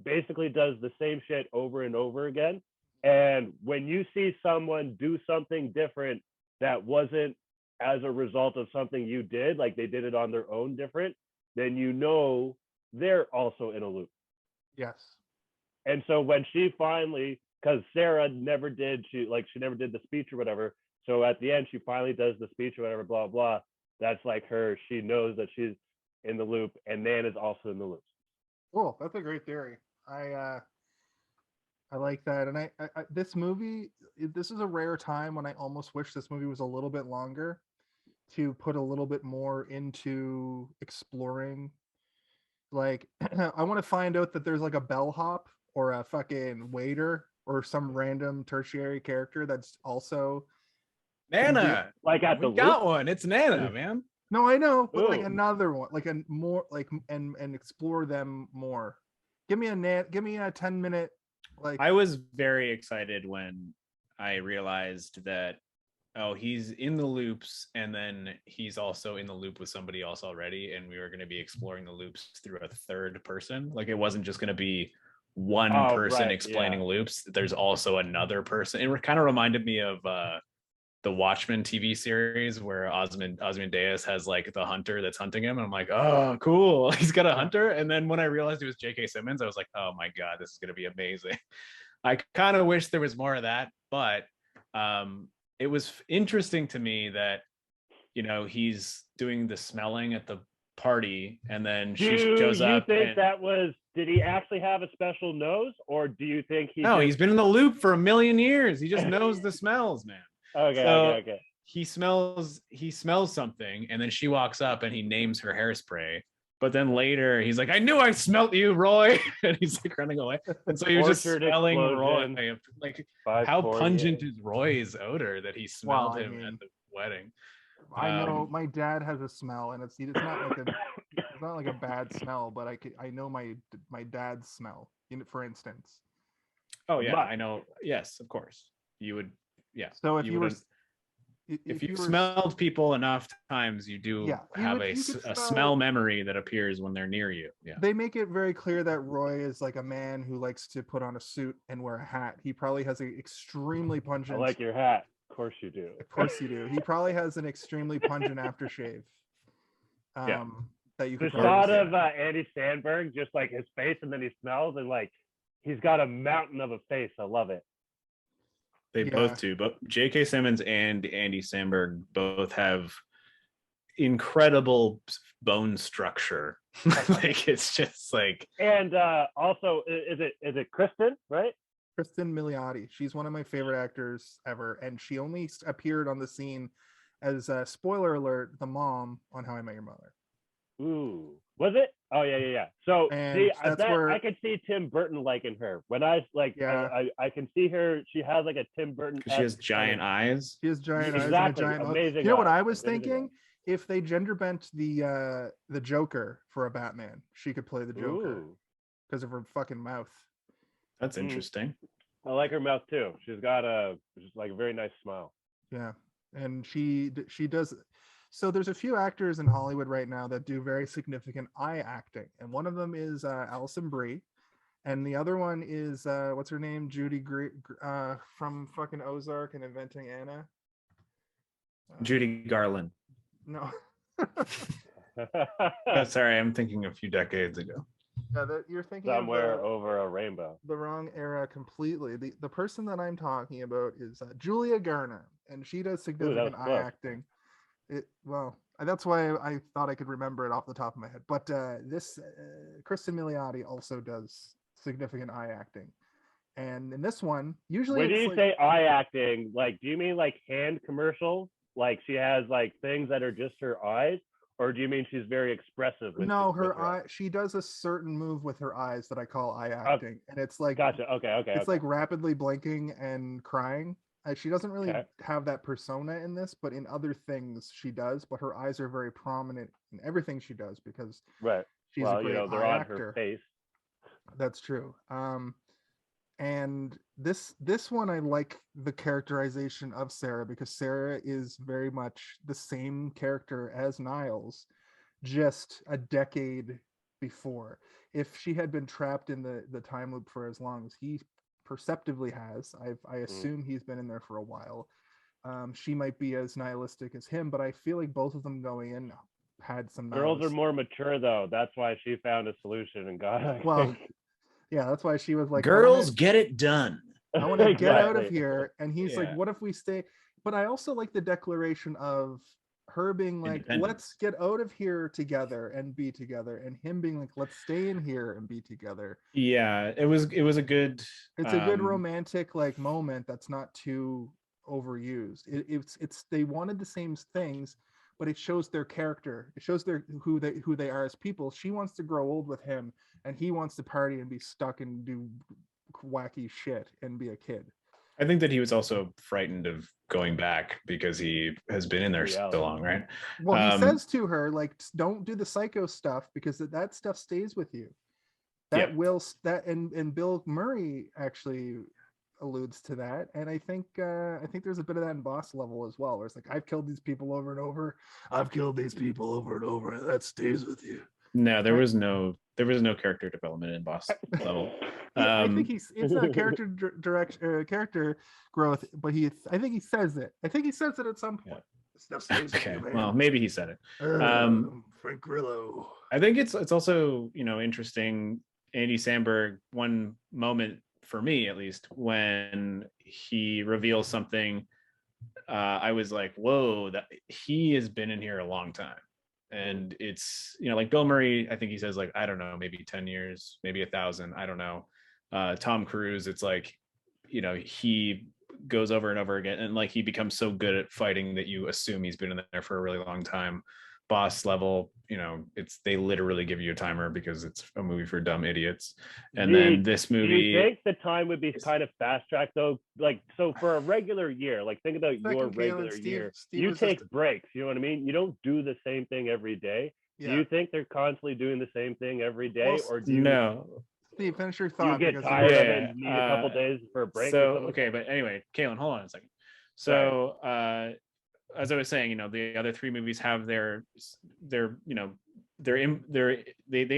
basically does the same shit over and over again. And when you see someone do something different that wasn't as a result of something you did, like they did it on their own different, then you know they're also in a loop. yes. And so when she finally, because Sarah never did, she never did the speech or whatever. So at the end, she finally does the speech or whatever, blah, blah. That's like her. She knows that she's in the loop, and Nan is also in the loop. Cool. That's a great theory. I like that. And I this movie, this is a rare time when I almost wish this movie was a little bit longer to put a little bit more into exploring. Like, I want to find out that there's like a bellhop or a fucking waiter or some random tertiary character that's also Nana. Like at the We got loop? one. It's Nana, man. no, I know, but like Ooh. another one, like a more like and explore them more. Give me a 10-minute like I was very excited when I realized that, oh, he's in the loops, and then he's also in the loop with somebody else already, and we were going to be exploring the loops through a third person. Like, it wasn't just going to be one person right, explaining yeah. loops. There's also another person. It kind of reminded me of the Watchmen TV series where Ozymandias has like the hunter that's hunting him, and I'm like, oh, cool, he's got a hunter. And then when I realized it was J.K. Simmons, I was like, oh my god, this is going to be amazing. I kind of wish there was more of that, but it was interesting to me that, you know, he's doing the smelling at the party, and then she shows up. Do you think and, that was? Did he actually have a special nose, or do you think he? No, just... he's been in the loop for a million years. He just knows the smells, man. Okay, So okay. he smells something, and then she walks up and he names her hairspray. But then later he's like, I knew I smelt you, Roy. And he's like running away. And so he was just smelling Roy. Like, how pungent is Roy's odor that he smelled him at the wedding? I know my dad has a smell, and it's not like a bad smell, but I know my dad's smell. For instance. Oh yeah, I know. Yes, of course you would. Yeah. So if you smelled people enough times, you do have a smell memory that appears when they're near you. Yeah. They make it very clear that Roy is like a man who likes to put on a suit and wear a hat. He probably has an extremely pungent. I like your hat. Of course you do. Of course you do. He probably has an extremely pungent aftershave. That you could. The shot of Andy Samberg, just like his face, and then he smells, and like he's got a mountain of a face. I love it. They both do, but J.K. Simmons and Andy Samberg both have incredible bone structure. Like, it's just like. And also, is it Cristin, right? Cristin Milioti. She's one of my favorite actors ever, and she only appeared on the scene as spoiler alert, the mom on How I Met Your Mother. Ooh, was it? Oh yeah. So see, I could see Tim Burton liking her. When I I can see her. She has like a Tim Burton. She has giant eyes. She has giant eyes. Exactly. And a giant amazing. You know what I was thinking? If they gender bent the Joker for a Batman, she could play the Joker because of her fucking mouth. That's interesting. I like her mouth too. She's got just like a very nice smile. Yeah, and she does. So there's a few actors in Hollywood right now that do very significant eye acting, and one of them is Alison Brie, and the other one is what's her name, Judy from fucking Ozark and Inventing Anna. Judy Garland. No. Oh, sorry, I'm thinking a few decades ago. Yeah, you're thinking somewhere over a rainbow. The wrong era completely. The person that I'm talking about is Julia Garner, and she does significant eye acting. That's why I thought I could remember it off the top of my head. But this Cristin Milioti also does significant eye acting, and in this one, usually When it's you like, say eye acting, like, do you mean like hand commercials? Like she has like things that are just her eyes, or do you mean she's very expressive with no, with her eye. She does a certain move with her eyes that I call eye eyes? acting, and it's like Gotcha. Okay. it's like rapidly blinking and crying. She doesn't really Okay. have that persona in this, but in other things she does. But her eyes are very prominent in everything she does because Right. she's Well, a great they're eye on actor. her face. That's true. And this one I like the characterization of Sarah because Sarah is very much the same character as Niles, just a decade before. If she had been trapped in the time loop for as long as he perceptively has, I assume he's been in there for a while. She might be as nihilistic as him, but I feel like both of them going in had some Girls are more mature though. That's why she found a solution and got. Well, yeah, that's why she was like, Girls get it done. I want to get out of Exactly. here. And he's like, what if we stay? But I also like the declaration of her being like, let's get out of here together and be together. And him being like, let's stay in here and be together. Yeah, it was a good. It's a good romantic like moment that's not too overused. It's they wanted the same things, but it shows their character. It shows who they are as people. She wants to grow old with him, and he wants to party and be stuck and do wacky shit and be a kid. I think that he was also frightened of going back because he has been in there so long, right? Well, he says to her, like, don't do the psycho stuff because that stuff stays with you. That will and Bill Murray actually alludes to that, and I think there's a bit of that in Boss Level as well, where it's like, I've killed these people over and over. I've killed these people over and over, and that stays with you. No, there was no character development in Boss Level. I think it's not character growth, but I think he says it. I think he says it at some point. Stuff stays with you, man. Well, maybe he said it. Frank Grillo. I think it's also interesting. Andy Samberg, one moment for me at least, when he reveals something, I was like, whoa, that he has been in here a long time. And it's, like Bill Murray, I think he says like, I don't know, maybe 10 years, maybe 1,000, I don't know. Tom Cruise, it's like, he goes over and over again, and like he becomes so good at fighting that you assume he's been in there for a really long time. Boss Level, they literally give you a timer because it's a movie for dumb idiots. And then this movie, do you think the time would be kind of fast tracked though? Like, so for a regular year, like think about your regular year, you take breaks, you know what I mean? You don't do the same thing every day. Do you think they're constantly doing the same thing every day? Or do you Steve, finish your thought. You get tired of it and need a couple days for a break? So okay, but anyway, Kaylin, hold on a second. So as I was saying, the other three movies have they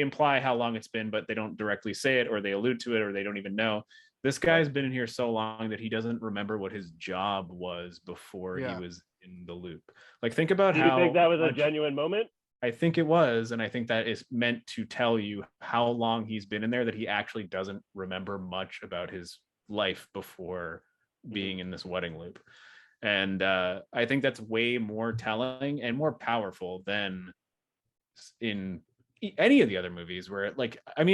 imply how long it's been, but they don't directly say it, or they allude to it, or they don't even know. This guy's been in here so long that he doesn't remember what his job was before he was in the loop. Like, think about how. Do you think that was a genuine moment? I think it was, and I think that is meant to tell you how long he's been in there, that he actually doesn't remember much about his life before being in this wedding loop. And I think that's way more telling and more powerful than in any of the other movies where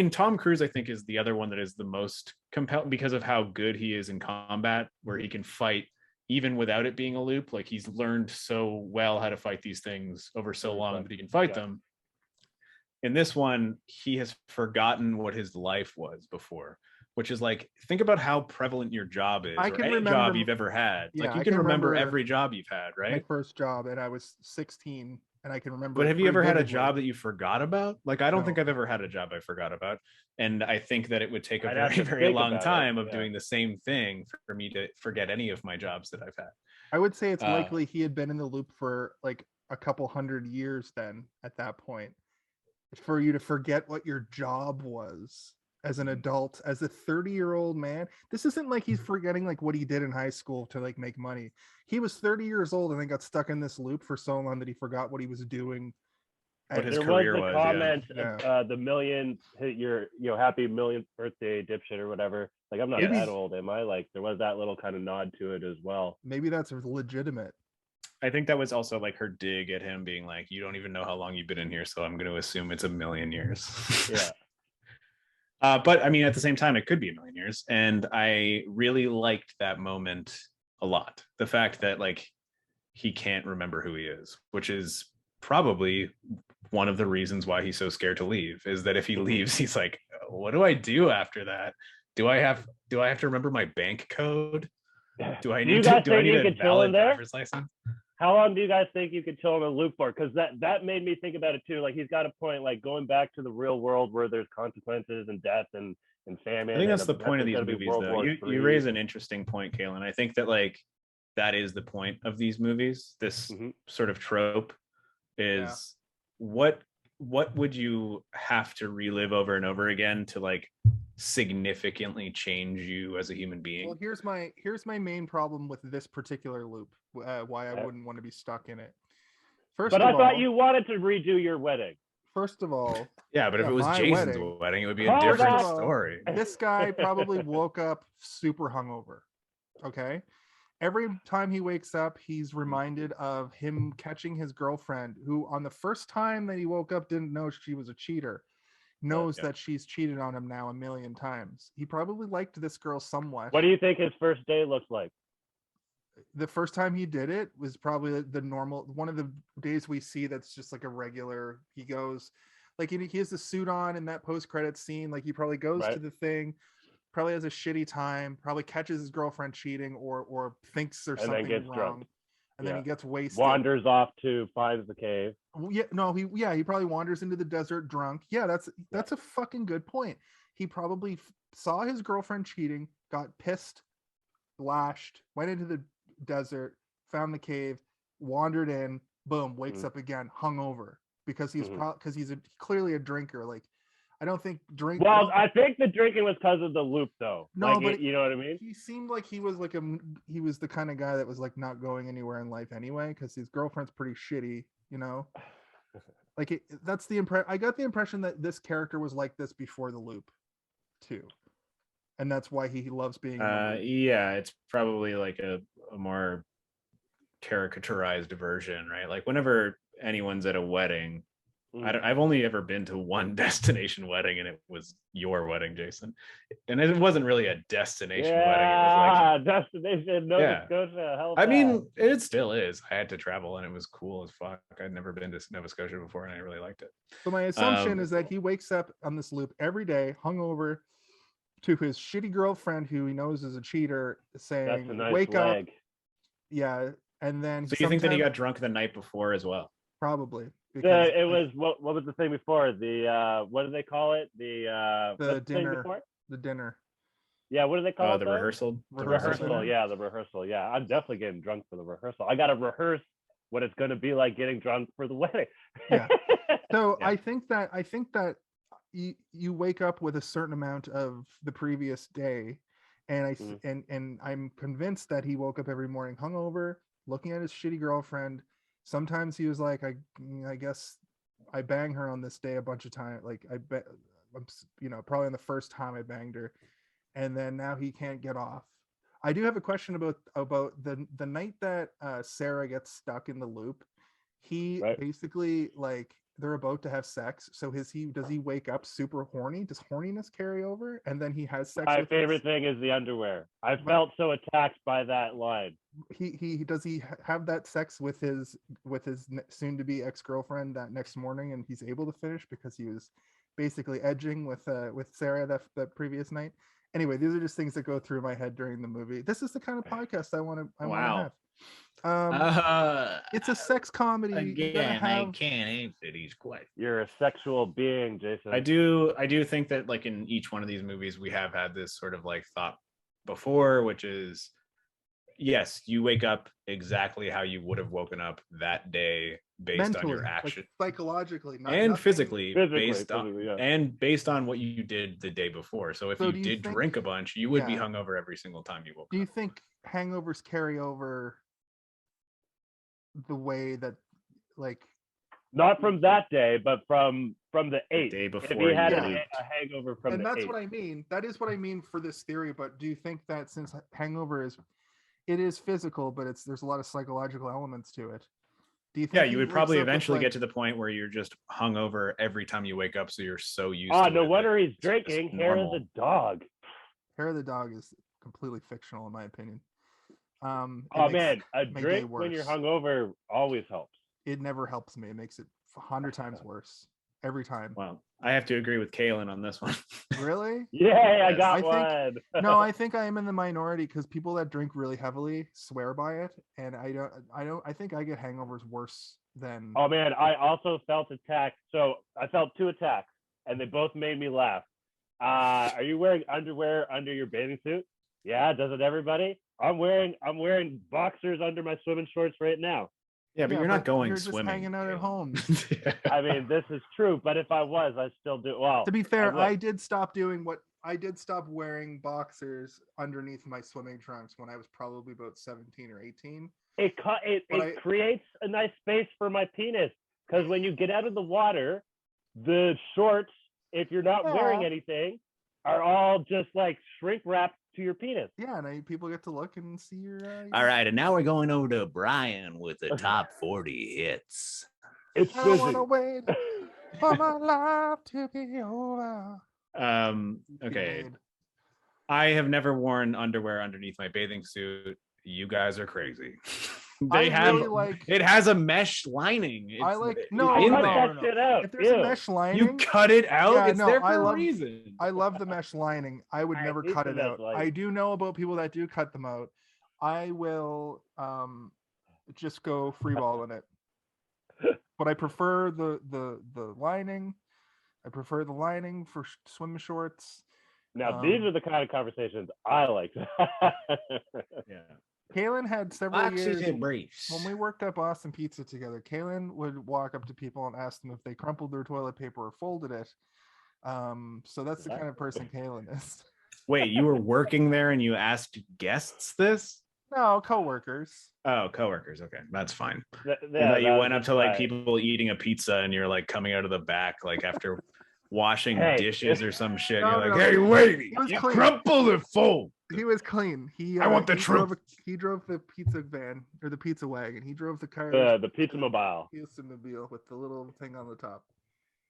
Tom Cruise, I think, is the other one that is the most compelling because of how good he is in combat, where he can fight even without it being a loop. Like, he's learned so well how to fight these things over so long that he can fight them. In this one, he has forgotten what his life was before, which is like, think about how prevalent your job is, or any job you've ever had. Yeah, like, you can remember every job you've had, right? My first job, and I was 16, and I can remember. But have you ever had a job that you forgot about? Like, I don't think I've ever had a job I forgot about. And I think that it would take a very, very long time of doing the same thing for me to forget any of my jobs that I've had. I would say it's likely he had been in the loop for like a couple hundred years then at that point, for you to forget what your job was as an adult, as a 30-year-old man. This isn't like he's forgetting like what he did in high school to like make money. He was 30 years old and then got stuck in this loop for so long that he forgot what he was doing. What his career was. Comment, the million, your happy millionth birthday, dipshit, or whatever. Like, I'm not that old, am I? Like, there was that little kind of nod to it as well. Maybe that's legitimate. I think that was also like her dig at him being like, you don't even know how long you've been in here, so I'm going to assume it's a million years. Yeah. But I mean, at the same time, it could be a million years. And I really liked that moment a lot. The fact that like he can't remember who he is, which is probably one of the reasons why he's so scared to leave, is that if he leaves, he's like, what do I do after that? Do I have to remember my bank code? Do I need a valid driver's license? How long do you guys think you could chill in a loop for? Because that made me think about it too. Like he's got a point, like going back to the real world where there's consequences and death and famine. I think that's the point of these movies, though. You raise an interesting point, Kalen. I think that like that is the point of these movies. This sort of trope is what would you have to relive over and over again to like significantly change you as a human being? Well, here's my main problem with this particular loop. Why I wouldn't want to be stuck in it. But I thought you wanted to redo your wedding. First of all, yeah, but if it was Jason's wedding, it would be a different story. This guy probably woke up super hungover. Okay. Every time he wakes up, he's reminded of him catching his girlfriend, who on the first time that he woke up didn't know she was a cheater, knows that she's cheated on him now a million times. He probably liked this girl somewhat. What do you think his first day looked like? The first time he did it was probably the normal, one of the days we see that's just like a regular, he goes, like he has the suit on in that post-credit scene, like he probably goes to the thing, probably has a shitty time, probably catches his girlfriend cheating or thinks there's something wrong. Drunk. And then he gets wasted. Wanders off to finds the cave. He probably wanders into the desert drunk. Yeah, that's a fucking good point. He probably saw his girlfriend cheating, got pissed, lashed, went into the desert, found the cave, wandered in, boom, wakes up again, hungover because he's clearly a drinker. Like, I don't think Well, I think the drinking was because of the loop, though. No, like, but you know what I mean. He seemed like he was he was the kind of guy that was like not going anywhere in life anyway, because his girlfriend's pretty shitty, you know. Like that's the impression. I got the impression that this character was like this before the loop, too, and that's why he loves being. Yeah, it's probably like a more caricaturized version, right? Like whenever anyone's at a wedding. I've only ever been to one destination wedding, and it was your wedding, Jason. And it wasn't really a destination wedding. It was like destination Nova Scotia. Hell, I mean, it still is. I had to travel, and it was cool as fuck. I'd never been to Nova Scotia before, and I really liked it. So my assumption is that he wakes up on this loop every day, hungover, to his shitty girlfriend, who he knows is a cheater, saying, nice "Wake leg. up." Yeah, and then. So you think that he got drunk the night before as well? Probably. It was what was the thing before the what do they call it, the dinner? The dinner. Yeah, what do they call it? The rehearsal. The rehearsal. Yeah, the rehearsal. Yeah, I'm definitely getting drunk for the rehearsal. I got to rehearse what it's going to be like getting drunk for the wedding. Yeah. So I think that you wake up with a certain amount of the previous day, and and I'm convinced that he woke up every morning hungover, looking at his shitty girlfriend. Sometimes he was like, I guess I bang her on this day a bunch of times. Like probably on the first time I banged her, and then now he can't get off. I do have a question about the night that Sarah gets stuck in the loop. He basically, like, they're about to have sex. So does he wake up super horny? Does horniness carry over? And then he has sex. My favorite thing is the underwear. I felt so attacked by that line. Does he have that sex with his soon to be ex-girlfriend that next morning, and he's able to finish because he was basically edging with Sarah the previous night. Anyway, these are just things that go through my head during the movie. This is the kind of podcast I want to have. It's a sex comedy. Again, I can't answer these questions. You're a sexual being, Jason. I do think that, like, in each one of these movies, we have had this sort of like thought before, which is, yes, you wake up exactly how you would have woken up that day based mentally, on your action, like psychologically, and physically based on what you did the day before. So if you did drink a bunch, you would be hungover every single time you woke up. Do you think hangovers carry over the way that, like, not from that day, but from the 8th, day before, if he had a hangover from and the that's 8th. what I mean. That is what I mean for this theory. But do you think that since hangover is it is physical, but there's a lot of psychological elements to it. Do you think Yeah, he you would wakes probably up with, eventually like- get to the point where you're just hungover every time you wake up, so you're so used Oh, to no it wonder that he's it's just drinking. Hair of normal. the dog. Hair of the dog is completely fictional in my opinion. It Oh makes man, a my day drink when you're worse. hungover always helps. It never helps me. It makes it 100 times worse every time. Well, I have to agree with Kaylin on this one. Really? Yay, I Yes. got I think- one. No, I think I am in the minority because people that drink really heavily swear by it, and I think I get hangovers worse than. Oh man, I also felt attacked. So I felt 2 attacks, and they both made me laugh. Are you wearing underwear under your bathing suit? Yeah, doesn't everybody? I'm wearing boxers under my swimming shorts right now. Yeah, but you're not going you're swimming. just hanging out at Kaylin. home. I mean, this is true, but if I was, I still do. Well, To be fair, would. I did stop wearing boxers underneath my swimming trunks when I was probably about 17 or 18. It But creates a nice space for my penis, because when you get out of the water, the shorts, if you're not wearing Yeah. anything, are all just like shrink wrapped to your penis. Yeah, and people get to look and see your. All right, and now we're going over to Brian with the top 40 hits. It's I don't want busy. to wait for my life to be over. Okay. Made. I have never worn underwear underneath my bathing suit. You guys are crazy. I They have really like. it has a mesh lining. It's I like- it's no, in cut no, there. that shit out. If there's a Ew. mesh lining, You cut it out. Yeah, It's no, there for I a love- reason. I love the mesh lining. I would I never hate cut the it mesh out. lining. I do know about people that do cut them out. I will just go free ball in it. But I prefer the lining. I prefer the lining for swim shorts. Now these Um, are the kind of conversations I like. Yeah. Kaylin had several Boxers years and briefs. when we worked at Boston Pizza together. Kaylin would walk up to people and ask them if they crumpled their toilet paper or folded it. So that's the kind of person Kaylin is. Wait, you were working there and you asked guests this? No, coworkers. Oh, coworkers. Okay, that's fine. Yeah, I thought you that went was up to like right. people eating a pizza and you're like coming out of the back like after washing Hey. dishes or some shit. No, You're like, no, hey, lady, he was you clean. crumpled it full. He was clean. He I want the he drove truth. he drove the pizza van or the pizza wagon. He drove the car. The pizza mobile. Pizza mobile with the little thing on the top.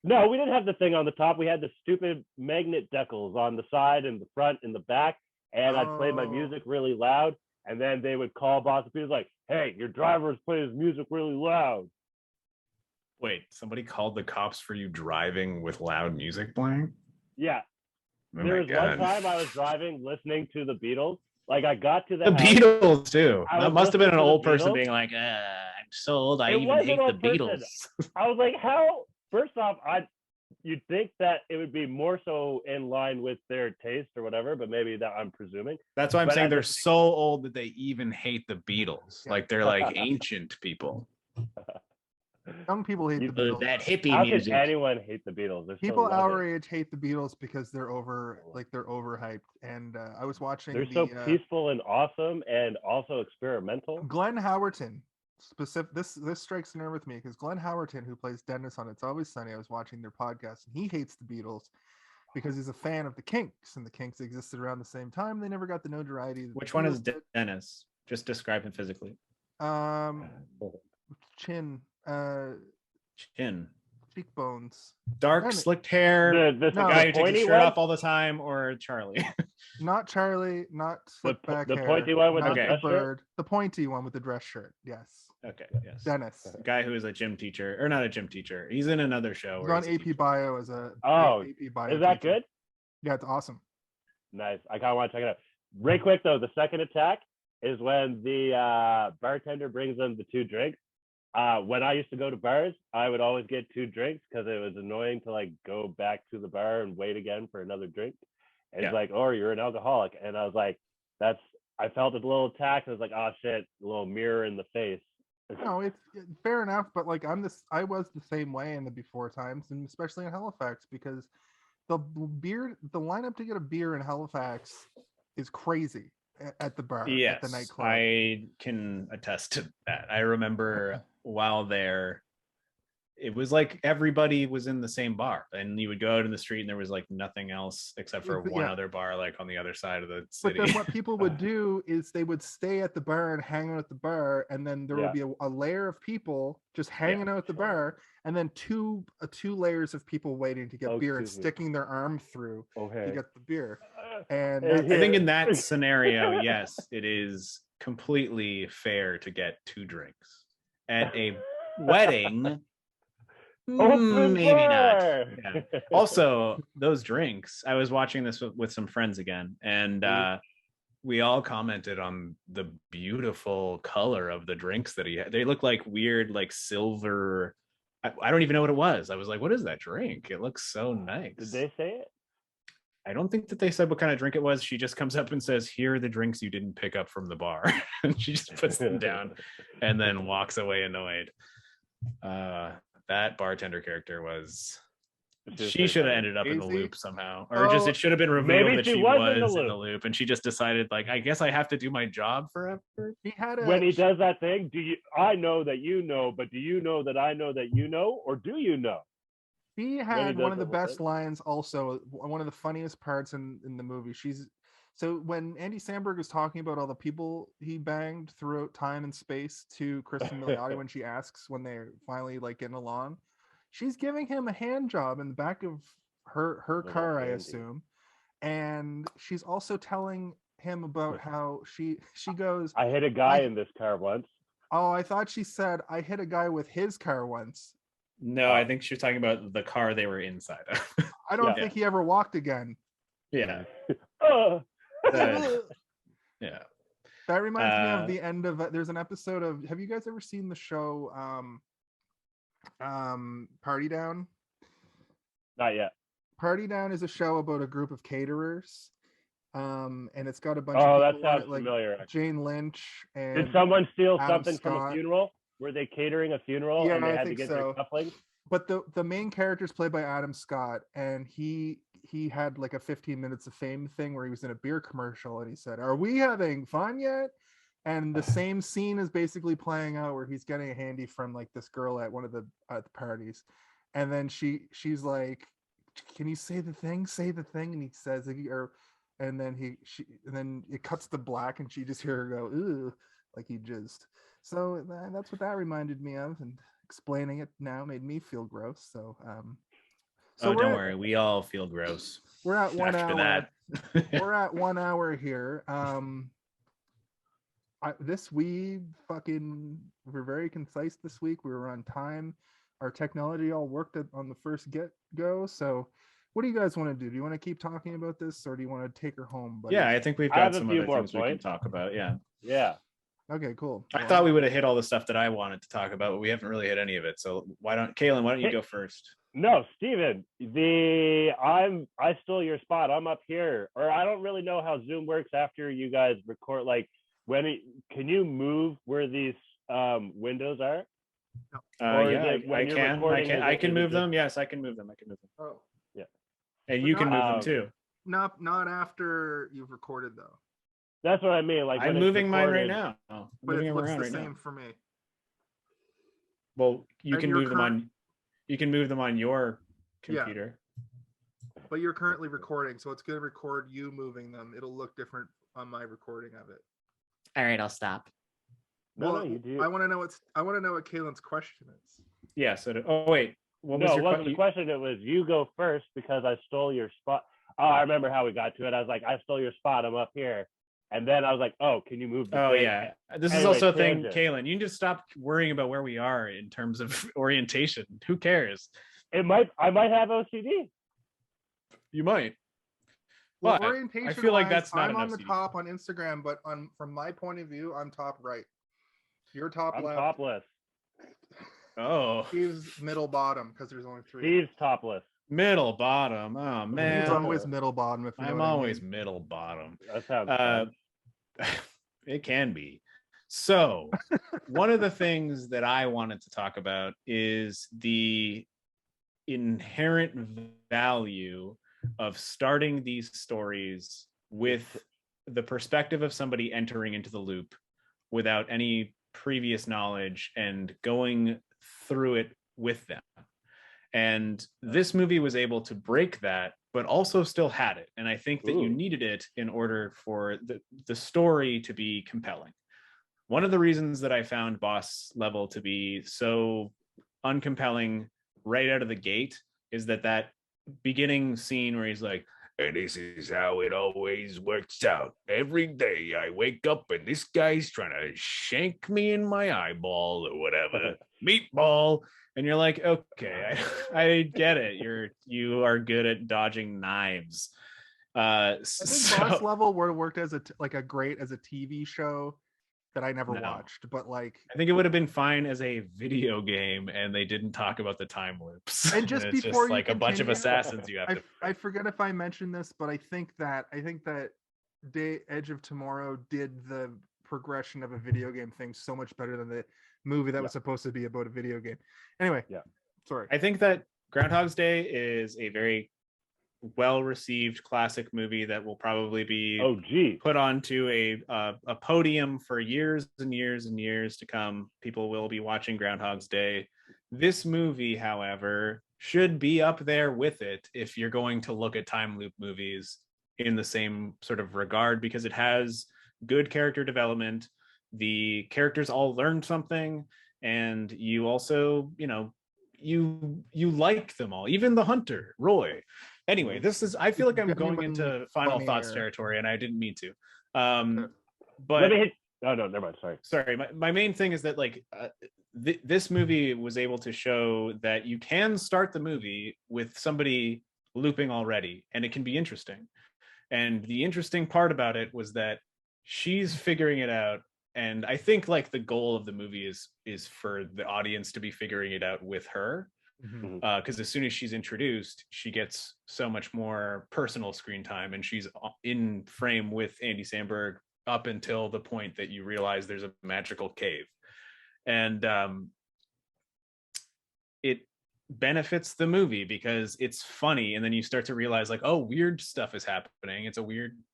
No, we didn't have the thing on the top. We had the stupid magnet decals on the side and the front and the back. And I'd play my Oh. music really loud. And then they would call Boston Pizza like, hey, your driver's playing his music really loud. Wait, somebody called the cops for you driving with loud music playing? Yeah. Oh There my was God. one time I was driving listening to the Beatles. Like I got to the The house. Beatles too. I That was must have been an listening to the old person Beatles. being Like, I'm so old, I It even wasn't hate an the old person. Beatles. I was like, how? First off, you'd think that it would be more so in line with their taste or whatever, but maybe that I'm presuming. That's why I'm But saying at they're the- so old that they even hate the Beatles. Yeah. Like they're like ancient people. Young people hate the Beatles. That hippie How music. can anyone hate the Beatles? They're so People our lovely. age hate the Beatles because they're overhyped. And I was watching They're so peaceful and awesome, and also experimental. Glenn Howerton. This strikes a nerve with me because Glenn Howerton, who plays Dennis on It's Always Sunny, I was watching their podcast and he hates the Beatles because he's a fan of the Kinks, and the Kinks existed around the same time. They never got the notoriety. that the Which one is Beatles did. Dennis? Just describe him physically. Chin, Chin. cheekbones. Dark, Dennis. slicked hair. The No. Guy who takes his pointy shirt one? off all the time, or Charlie? Not Charlie, not slick back the hair. pointy one with not the dress shirt? bird. The pointy one with the dress shirt. Yes, Okay, yes. Dennis. Guy who is a gym teacher, or not a gym teacher. He's in another show. He's where on he's a teacher. AP Bio as a Oh, AP Bio. Is that teacher. good? Yeah, it's awesome. Nice. I kind of want to check it out. Right quick though, the second attack is when the bartender brings them the 2 drinks. When I used to go to bars, I would always get 2 drinks because it was annoying to like go back to the bar and wait again for another drink. And Yeah. it's like, oh, you're an alcoholic. And I was like, I felt a little attacked. I was like, oh shit, a little mirror in the face. No, it's fair enough, but like I was the same way in the before times, and especially in Halifax, because the lineup to get a beer in Halifax is crazy at the bar, Yes, at the nightclub. I can attest to that. I remember while there, it was like everybody was in the same bar, and you would go out in the street and there was like nothing else except for one other bar like on the other side of the city. But then what people would do is they would stay at the bar and hang out at the bar, and then there would be a layer of people just hanging out at the bar, and then two layers of people waiting to get beer and sticking their arm through to get the beer. And I think in that scenario, yes, it is completely fair to get 2 drinks. At a wedding, maybe not. Yeah. Also, those drinks, I was watching this with some friends again, and we all commented on the beautiful color of the drinks that he had. They look like weird, like silver. I don't even know what it was. I was like, what is that drink? It looks so nice. Did they say it? I don't think that they said what kind of drink it was. She just comes up and says, here are the drinks you didn't pick up from the bar. And she just puts them down and then walks away annoyed. That bartender character was, she should have ended up in the loop somehow, or just it should have been revealed that she was in the loop, and she just decided, like, I guess I have to do my job forever. When he does that thing, I know that you know, but do you know that I know that you know, or do you know? She had one of the best lines, also one of the funniest parts in the movie. So when Andy Samberg is talking about all the people he banged throughout time and space to Cristin Milioti when she asks when they're finally like getting along, she's giving him a hand job in the back of her car, I assume. And she's also telling him about how she goes, I hit a guy in this car once. Oh, I thought she said, I hit a guy with his car once. No, I think she was talking about the car they were inside of. I don't think he ever walked again. Yeah. Yeah. That reminds me of the end of there's an episode of, have you guys ever seen the show Party Down? Not yet. Party Down is a show about a group of caterers. And it's got a bunch of people that sounds on it, like familiar. Jane Lynch and did someone steal Adam something Scott. from a funeral? Were they catering a funeral and they had to get their couplings? But the main character is played by Adam Scott, and he had like a 15 minutes of fame thing where he was in a beer commercial and he said, "Are we having fun yet?" And the same scene is basically playing out where he's getting a handy from like this girl at one of the parties, and then she's like, "Can you say the thing? Say the thing." And he says, and then it cuts to black, and she just hear her go, "Ooh," like he jizzed. So that's what that reminded me of, and explaining it now made me feel gross. So don't worry, we all feel gross. We're at 1 after hour. That. We're at 1 hour here. We're very concise this week. We were on time. Our technology all worked on the first get-go. So what do you guys want to do? Do you want to keep talking about this, or do you want to take her home? Buddy? Yeah, I think we've got some other things we can talk about. Yeah. Okay, cool. I thought we would have hit all the stuff that I wanted to talk about, but we haven't really hit any of it. So Kaylin, why don't you go first? No, Steven, I stole your spot. I'm up here, or I don't really know how Zoom works after you guys record. Like, can you move where these windows are? I can. I can move them. Yes, I can move them. Oh, yeah. And you can move them too. Not after you've recorded though. That's what I mean. Like, I'm moving mine right now. But it looks the same for me. Well, you can move them on. You can move them on your computer. Yeah. But you're currently recording, so it's going to record you moving them. It'll look different on my recording of it. All right, I'll stop. No, you do. I want to know what Kaylin's question is. Yeah. So. Wait. What was your the question? It was you go first because I stole your spot. Oh, I remember how we got to it. I was like, I stole your spot. I'm up here. And then I was like, oh, can you move the thing? Yeah. This is also a thing, Kaylin. You can just stop worrying about where we are in terms of orientation. Who cares? I might have OCD. You might. Well, but orientation, I feel like that's not I'm on the OCD. top on Instagram, but from my point of view, I'm top right. You're top left. Topless. Oh. Steve's middle bottom because there's only 3. Steve's topless. Middle bottom. Oh man. He's always middle bottom. I'm always middle bottom. That sounds it can be. So one of the things that I wanted to talk about is the inherent value of starting these stories with the perspective of somebody entering into the loop without any previous knowledge and going through it with them. And this movie was able to break that, but also still had it. And I think that you needed it in order for the story to be compelling. One of the reasons that I found Boss Level to be so uncompelling right out of the gate is that beginning scene where he's like, and this is how it always works out. Every day I wake up and this guy's trying to shank me in my eyeball or whatever. Meatball. And you're like, okay, I get it. You are good at dodging knives. I think Boss Level worked as a great as a TV show that I never watched, but like I think it would have been fine as a video game, and they didn't talk about the time loops. And just it's before just like a bunch of assassins you have to. I forget if I mentioned this, but I think that Edge of Tomorrow did the progression of a video game thing so much better than the movie that was supposed to be about a video game. Anyway, sorry. I think that Groundhog's Day is a very well-received classic movie that will probably be put onto a podium for years and years and years to come. People will be watching Groundhog's Day. This movie, however, should be up there with it if you're going to look at time loop movies in the same sort of regard, because it has good character development. The characters all learn something, and you also, you like them all, even the hunter, Roy. Anyway, I feel like I'm going into final thoughts territory, and I didn't mean to. But no, never mind. Sorry. My main thing is that this movie was able to show that you can start the movie with somebody looping already, and it can be interesting. And the interesting part about it was that she's figuring it out. And I think the goal of the movie is for the audience to be figuring it out with her. Because as soon as she's introduced, she gets so much more personal screen time, and she's in frame with Andy Samberg up until the point that you realize there's a magical cave. And it benefits the movie because it's funny, and then you start to realize weird stuff is happening. It's a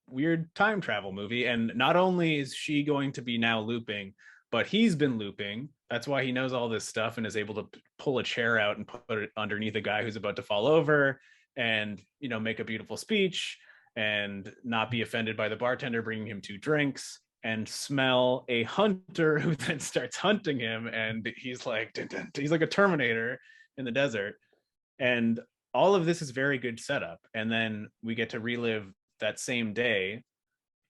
weird time travel movie, and not only is she going to be now looping, but he's been looping. That's why he knows all this stuff and is able to pull a chair out and put it underneath a guy who's about to fall over, and make a beautiful speech and not be offended by the bartender bringing him 2 drinks, and smell a hunter who then starts hunting him, and he's like he's like a Terminator in the desert. And all of this is very good setup, and then we get to relive that same day.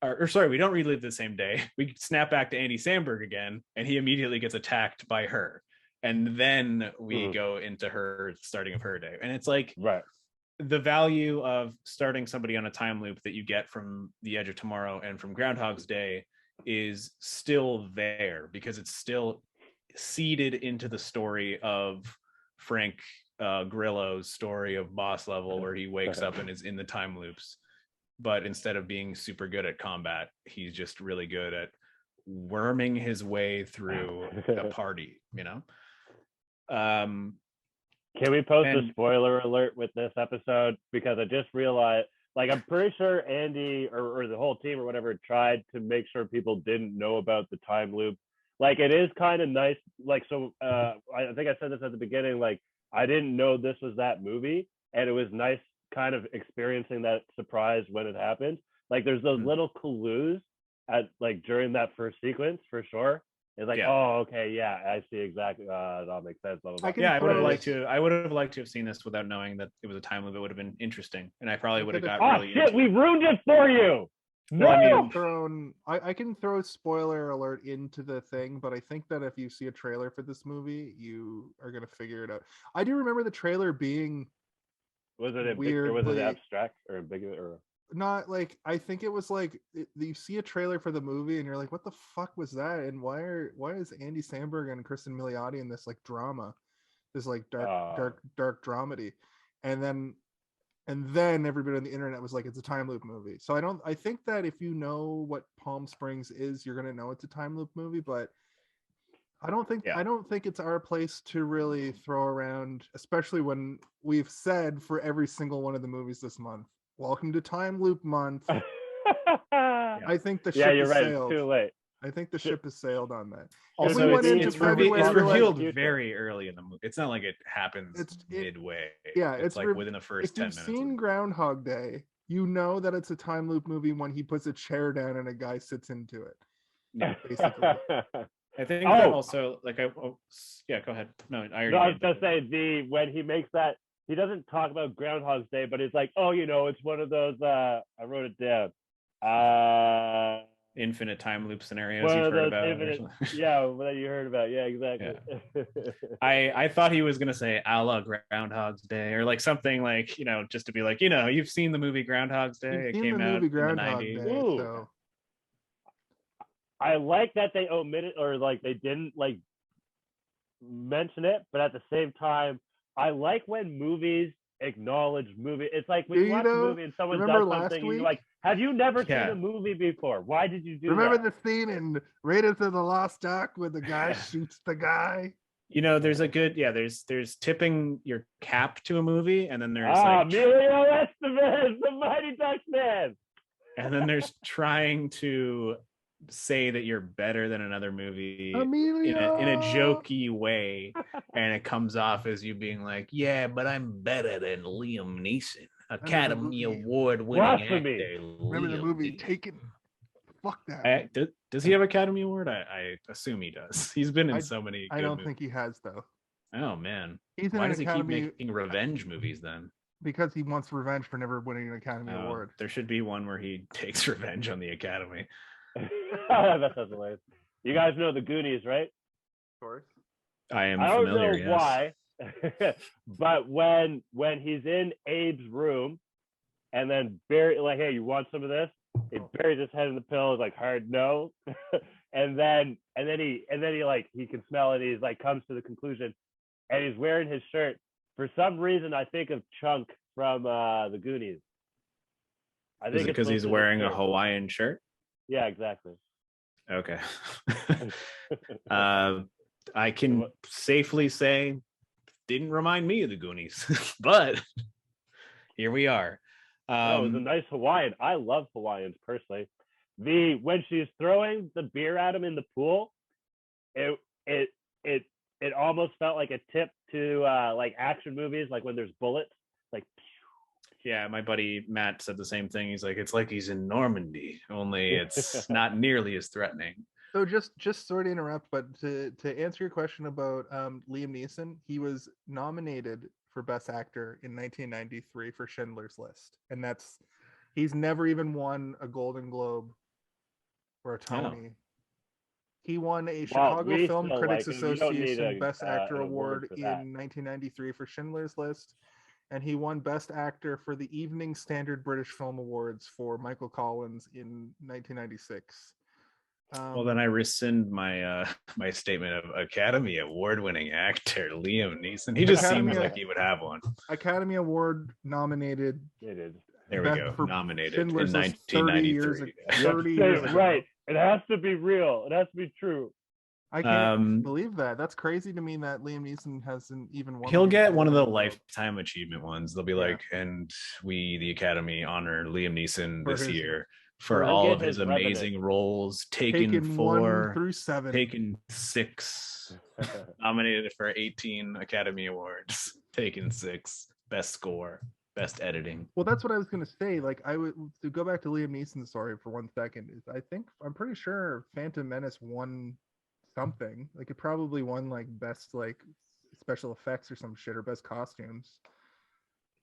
Or sorry, we don't relive the same day. We snap back to Andy Samberg again, and he immediately gets attacked by her. And then we go into her starting of her day. And it's the value of starting somebody on a time loop that you get from The Edge of Tomorrow and from Groundhog's Day is still there, because it's still seeded into the story of Frank Grillo's story of Boss Level, where he wakes up and is in the time loops. But instead of being super good at combat, he's just really good at worming his way through a party, Can we post a spoiler alert with this episode? Because I just realized, I'm pretty sure Andy or the whole team or whatever tried to make sure people didn't know about the time loop. It is kind of nice. I think I said this at the beginning, I didn't know this was that movie, and it was nice kind of experiencing that surprise when it happened. There's those little clues at during that first sequence for sure. It's oh, okay, yeah, I see exactly. It all makes sense. I would have liked to. I would have liked to have seen this without knowing that it was a time loop. It would have been interesting, and I probably would have got really. Shit, we ruined it for you. No, I can throw spoiler alert into the thing, but I think that if you see a trailer for this movie, you are gonna figure it out. I do remember the trailer being. Was it weird? Or was it abstract or big or? Not I think it was you see a trailer for the movie and you're like, what the fuck was that? And why is Andy Samberg and Cristin Milioti in this drama, this dark dramedy, and then everybody on the internet was like, it's a time loop movie. So I think that if you know what Palm Springs is, you're gonna know it's a time loop movie, but I don't think it's our place to really throw around, especially when we've said for every single one of the movies this month, welcome to Time Loop Month. I think the ship you're right. sailed. It's too late. I think the ship has sailed on that. Also, we went into it's February, revealed like, very early in the movie. It's not like it happens midway. Yeah, it's like within the first if 10 you've minutes. seen Groundhog Day, you know that it's a time loop movie when he puts a chair down and a guy sits into it. Yeah, basically. I think that also like yeah, go ahead. No, I was gonna say when he makes that, he doesn't talk about Groundhog's Day, but it's like, oh, it's one of those. I wrote it down. Infinite time loop scenarios you've heard about. That you heard about. Yeah, exactly. Yeah. I thought he was gonna say a la Groundhog's Day or like something like, just to be like, you've seen the movie Groundhog's Day. It came out in the 90s. So. I like that they omitted or like they didn't like mention it, but at the same time, I like when movies acknowledge movie. It's like when you watch a movie and someone does something, and you're like, "Have you never seen a movie before? Why did you do that?" Remember the scene in Raiders of the Lost Ark where the guy shoots the guy? There's a good there's tipping your cap to a movie, and then there's like Emilio Estevez, the Mighty Ducks man, and then there's trying to say that you're better than another movie in a jokey way, and it comes off as you being like, yeah, but I'm better than Liam Neeson, Academy Award winning actor. Remember the movie Taken? Fuck that. Does he have Academy Award? I assume he does. He's been in so many. I don't think he has though. Oh man, why does he keep making revenge movies then? Because he wants revenge for never winning an Academy Award. There should be one where he takes revenge on the Academy. That sounds hilarious. You guys know the Goonies, right? Of course. I am familiar. I don't know why, but when he's in Abe's room, and then Barry like, hey, you want some of this? He buries his head in the pillow, like hard no, and then he like he can smell it. He's like comes to the conclusion, and he's wearing his shirt. For some reason, I think of Chunk from the Goonies. I think it's because he's wearing a Hawaiian shirt. Yeah, exactly. Okay. I can safely say didn't remind me of the Goonies, but here we are. It was a nice Hawaiian. I love Hawaiians personally. When she's throwing the beer at him in the pool, it almost felt like a tip to like action movies, like when there's bullets, like. Yeah, my buddy Matt said the same thing. He's like, it's like he's in Normandy, only it's not nearly as threatening. So just sorry to interrupt, but to answer your question about Liam Neeson, he was nominated for Best Actor in 1993 for Schindler's List, and he's never even won a Golden Globe or a Tony. Oh. He won a Chicago Film Critics Association Best Actor Award in 1993 for Schindler's List. And he won Best Actor for the Evening Standard British Film Awards for Michael Collins in 1996. Well, then I rescind my my statement of Academy Award-winning actor Liam Neeson. He just seems like he would have one. Academy Award nominated. It is. There we go. Nominated in 1993. 30 years ago. Right. It has to be real. It has to be true. I can't believe that. That's crazy to me that Liam Neeson hasn't even won. He'll get one of the lifetime achievement ones. They'll be like, and we, the Academy, honor Liam Neeson this year for all of his amazing roles. Taken 4 through 7, Taken 6, nominated for 18 Academy Awards. Taken 6, best score, best editing. Well, that's what I was gonna say. Like, I would to go back to Liam Neeson's story for 1 second. I'm pretty sure Phantom Menace won something. Like it probably won like best like special effects or some shit, or best costumes.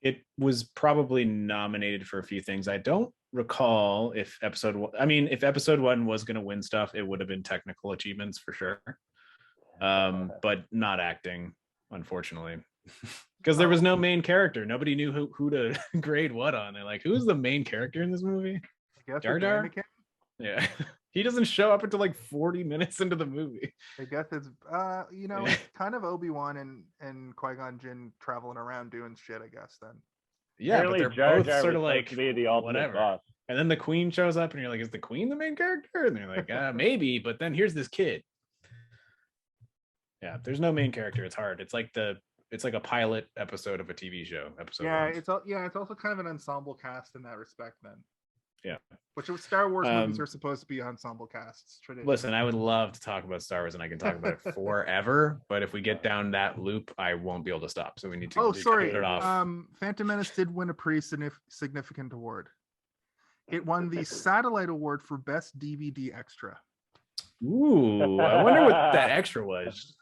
It was probably nominated for a few things. I don't recall if episode 1 was going to win stuff, it would have been technical achievements for sure, but not acting, unfortunately, because there was no main character. Nobody knew who to grade what on. They're like, who's the main character in this movie? Jar Jar? Yeah. He doesn't show up until like 40 minutes into the movie. I guess it's it's kind of Obi-Wan and Qui-Gon Jinn traveling around doing shit, I guess then. Yeah, but they're Jar both Jar sort of like the whatever. Boss. And then the Queen shows up and you're like, is the Queen the main character? And they're like, maybe, but then here's this kid. Yeah, there's no main character. It's hard. It's like a pilot episode of a TV show. It's also kind of an ensemble cast in that respect then. Yeah. Which Star Wars movies are supposed to be ensemble casts. Listen, I would love to talk about Star Wars, and I can talk about it forever. But if we get down that loop, I won't be able to stop. So we need to. Oh, sorry. Cut it off. Phantom Menace did win a pretty significant award. It won the Satellite Award for Best DVD Extra. Ooh, I wonder what that extra was.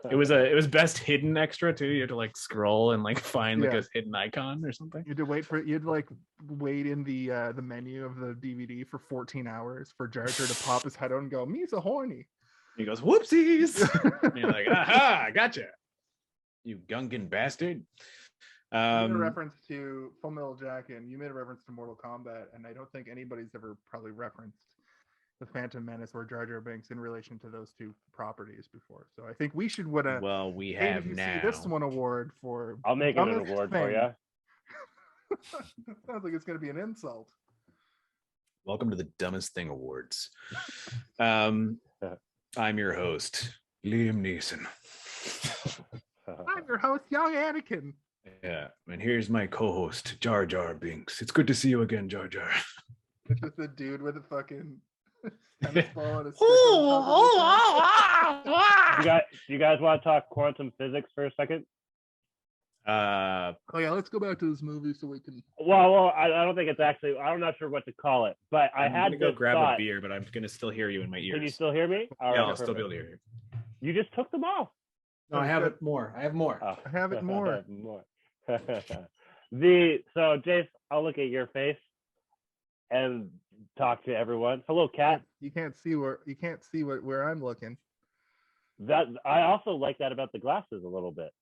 It was best hidden extra too. You had to like scroll and like find like a hidden icon or something. You had to wait in the menu of the DVD for 14 hours for Jar Jar to pop his head out and go, "Me's a horny." He goes, "Whoopsies!" And you're like, "Aha, gotcha, you Gungan bastard." You made a reference to Full Metal Jacket, and you made a reference to Mortal Kombat, and I don't think anybody's ever probably referenced the Phantom Menace or Jar Jar Binks in relation to those two properties before. So I think we should win a we have now this one award for. I'll make it an award for you. Sounds like it's going to be an insult. Welcome to the Dumbest Thing Awards. I'm your host, Liam Neeson. I'm your host, Young Anakin. Yeah, and here's my co-host, Jar Jar Binks. It's good to see you again, Jar Jar. It's just a dude with a fucking tennis ball and a you guys want to talk quantum physics for a second? Oh yeah, let's go back to this movie so we can. Well, I don't think it's actually. I'm not sure what to call it, but I had to go grab a beer, but I'm gonna still hear you in my ears. Can you still hear me? All right, I'll still be able to hear you. You just took them off. No, I have it more. I have more. I have it more. So Jace, I'll look at your face and talk to everyone. Hello, Kat. You can't see where I'm looking. That I also like that about the glasses a little bit.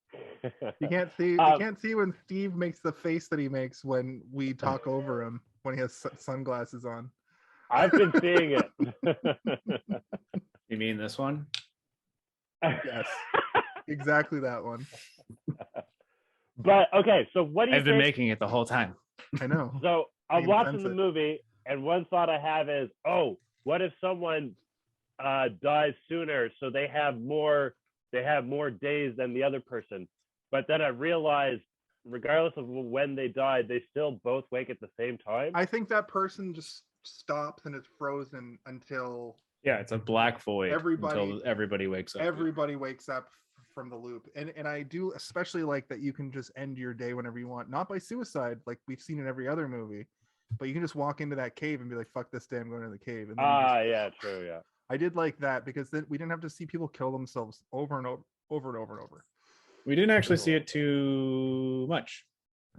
You can't see. You can't see when Steve makes the face that he makes when we talk over him when he has sunglasses on. I've been seeing it. You mean this one? Yes, exactly that one. But okay, so what do you? I've been making it the whole time. I know. So I'm watching the movie, and one thought I have is, oh, what if someone dies sooner, so they have more days than the other person? But then I realized, regardless of when they died, they still both wake at the same time. I think that person just stops and is frozen until it's a black void until everybody wakes up. Everybody wakes up from the loop, and I do especially like that you can just end your day whenever you want, not by suicide like we've seen in every other movie, but you can just walk into that cave and be like, "Fuck this day, I'm going to the cave." And yeah, true, yeah. I did like that because then we didn't have to see people kill themselves over and over. We didn't actually see it too much.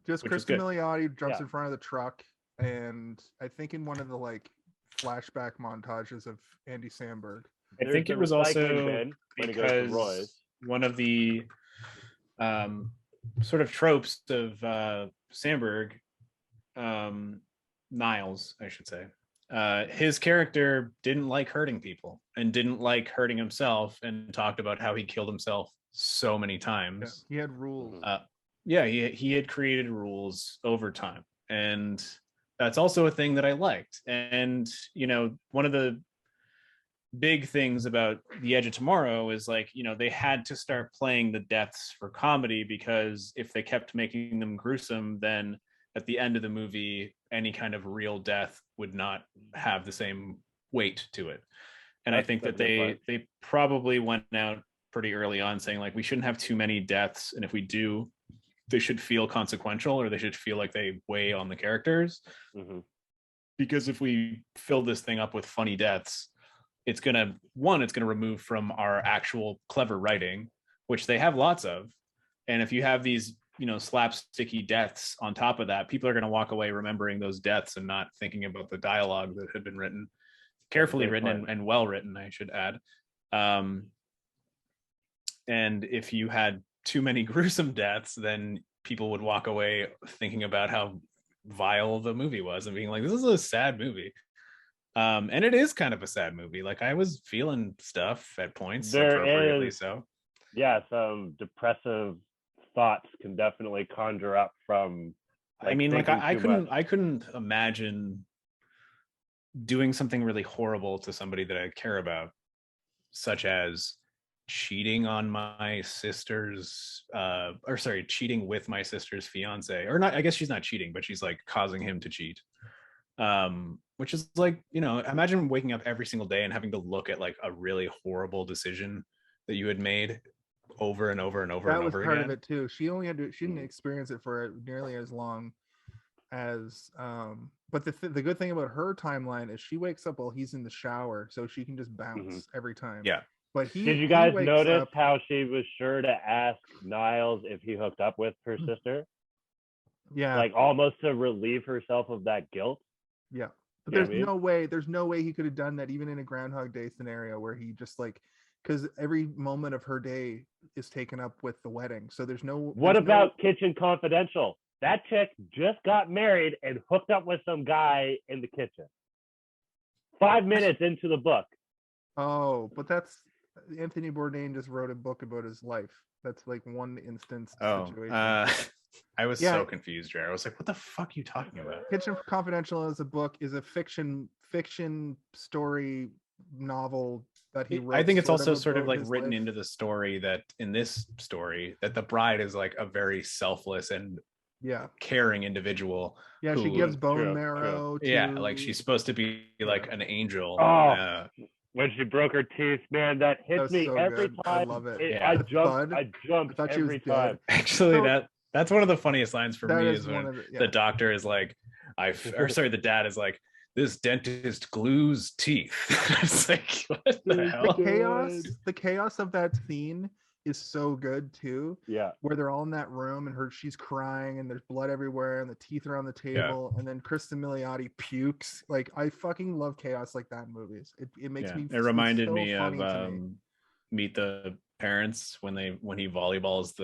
Just Cristin Milioti jumps in front of the truck, and I think in one of the like flashback montages of Andy Samberg. I think it was also because one of the sort of tropes of Samberg, Niles, I should say. His character didn't like hurting people and didn't like hurting himself, and talked about how he killed himself so many times. Yeah, he had rules. He had created rules over time, and that's also a thing that I liked. And one of the big things about The Edge of Tomorrow is like, they had to start playing the deaths for comedy, because if they kept making them gruesome, then at the end of the movie, any kind of real death would not have the same weight to it. And I think that they probably went out pretty early on saying like, we shouldn't have too many deaths, and if we do, they should feel consequential, or they should feel like they weigh on the characters. Mm-hmm. Because if we fill this thing up with funny deaths, it's gonna remove from our actual clever writing, which they have lots of. And if you have these slapsticky deaths on top of that, people are going to walk away remembering those deaths and not thinking about the dialogue that had been written, carefully written and well written, I should add. And if you had too many gruesome deaths, then people would walk away thinking about how vile the movie was and being like, this is a sad movie. And it is kind of a sad movie. Like, I was feeling stuff at points, appropriately so. Yeah, some depressive thoughts can definitely conjure up from. I mean, like I couldn't imagine doing something really horrible to somebody that I care about, such as cheating on my sister's cheating with my sister's fiance, or not. I guess she's not cheating, but she's like causing him to cheat. Which is like, you know, imagine waking up every single day and having to look at like a really horrible decision that you had made over and over and over That and was over part again. of it too. She didn't experience it for nearly as long as but the good thing about her timeline is she wakes up while he's in the shower, so she can just bounce every time. Yeah. But did you guys wakes notice up, how she was sure to ask Niles if he hooked up with her sister? Yeah. Like almost to relieve herself of that guilt. Yeah. But You know there's what I mean? no way he could have done that even in a Groundhog Day scenario where he just like, because every moment of her day is taken up with the wedding. So there's no. What about Kitchen Confidential? That chick just got married and hooked up with some guy in the kitchen. 5 minutes into the book. Oh, but that's Anthony Bourdain just wrote a book about his life. That's like one instance situation. I was so confused, Jared. I was like, what the fuck are you talking about? Kitchen Confidential is a fiction story novel that he wrote. I think it's also sort of like written into the story that in this story that the bride is like a very selfless and caring individual. Yeah, she gives bone marrow. Like she's supposed to be like an angel. When she broke her teeth, man, that hits me so every time. I love it. I jumped every time. Actually, that's one of the funniest lines for me is when the doctor is like, the dad is like, this dentist glues teeth. It's like, what the hell? The chaos of that scene is so good too. Yeah. Where they're all in that room and she's crying and there's blood everywhere and the teeth are on the table and then Cristin Milioti pukes. Like I fucking love chaos like that in movies. It makes me. It reminded me of Meet the Parents when he volleyballs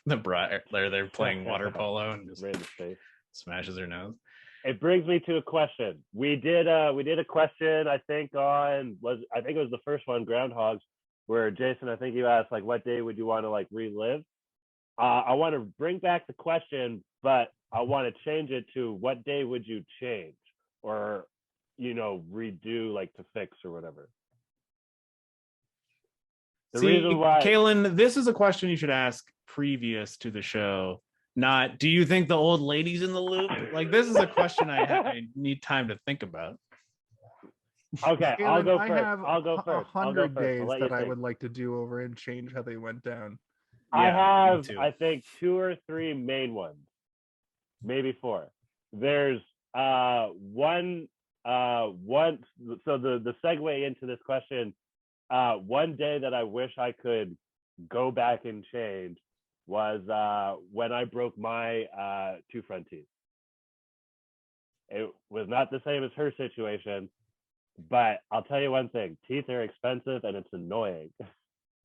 the bride. They're playing water polo and just smashes her nose. It brings me to a question. We did a question I think it was the first one, Groundhogs, where Jason, I think you asked like what day would you want to like relive. I want to bring back the question, but I want to change it to what day would you change or redo, like to fix or whatever. The reason why, Kaylin, this is a question you should ask previous to the show. Not, do you think the old lady's in the loop? Like, this is a question I need time to think about. Okay, Kaylin, I'll go first. I'll go first. 100 days that I would like to do over and change how they went down. I have, I think, 2 or 3 main ones, maybe 4. There's one. So the segue into this question. One day that I wish I could go back and change was when I broke my 2 front teeth. It was not the same as her situation, but I'll tell you one thing: teeth are expensive and it's annoying.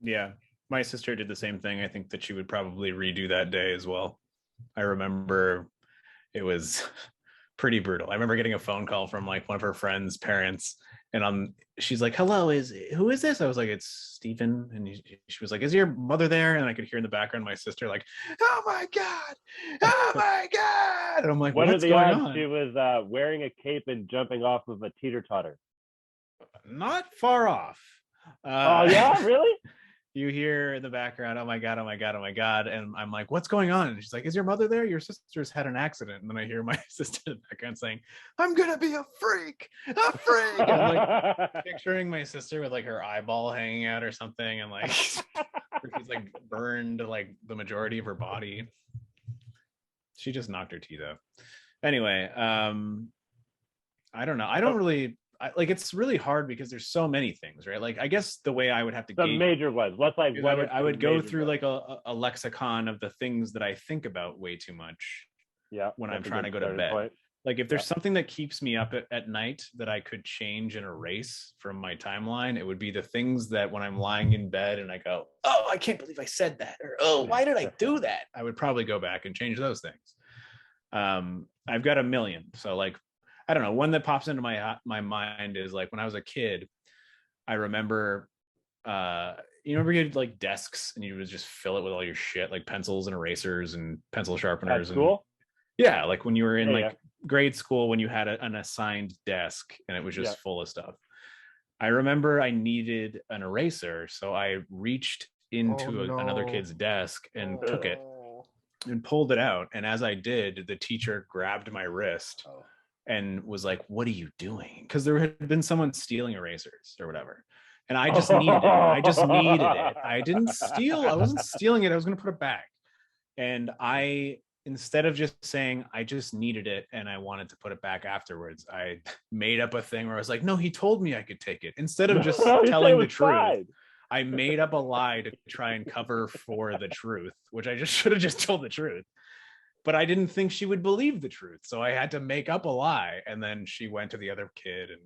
Yeah, my sister did the same thing. I think that she would probably redo that day as well. I remember it was pretty brutal. I remember getting a phone call from like one of her friends' parents, and she's like, "Hello, who is this?" I was like, "It's Stephen," and she was like, "Is your mother there?" And I could hear in the background my sister like, "Oh my god, oh my god!" And I'm like, "What "What's are the going odds on?" She was wearing a cape and jumping off of a teeter-totter. Not far off. Oh yeah, really? You hear in the background, "Oh my god, oh my god, oh my god," and I'm like, "What's going on?" And she's like, "Is your mother there? Your sister's had an accident." And then I hear my sister in the background saying, "I'm gonna be a freak, a freak." And I'm like picturing my sister with like her eyeball hanging out or something, and like she's like burned like the majority of her body. She just knocked her teeth out. Anyway, I don't know. I don't really. Like, it's really hard because there's so many things, right? Like, I guess the way I would have to the major ones. What's like what I would go through like a lexicon of the things that I think about way too much. Yeah, when I'm trying to go to bed. Point. Like, if there's something that keeps me up at night that I could change and erase from my timeline, it would be the things that when I'm lying in bed and I go, "Oh, I can't believe I said that," or "Oh, why did I do that?" I would probably go back and change those things. I've got a million, so like. I don't know. One that pops into my mind is like when I was a kid, I remember, you remember you had like desks and you would just fill it with all your shit, like pencils and erasers and pencil sharpeners. At school? Yeah. Like when you were in grade school, when you had an assigned desk and it was just full of stuff. I remember I needed an eraser. So I reached into another kid's desk and took it and pulled it out. And as I did, the teacher grabbed my wrist and was like, what are you doing? Because there had been someone stealing erasers or whatever. And I just needed it. I just needed it. I didn't steal. I wasn't stealing it. I was going to put it back. And I, instead of just saying, I just needed it and I wanted to put it back afterwards, I made up a thing where I was like, no, he told me I could take it. Instead of just telling the truth, fine. I made up a lie to try and cover for the truth, which I just should have just told the truth. But I didn't think she would believe the truth. So I had to make up a lie. And then she went to the other kid and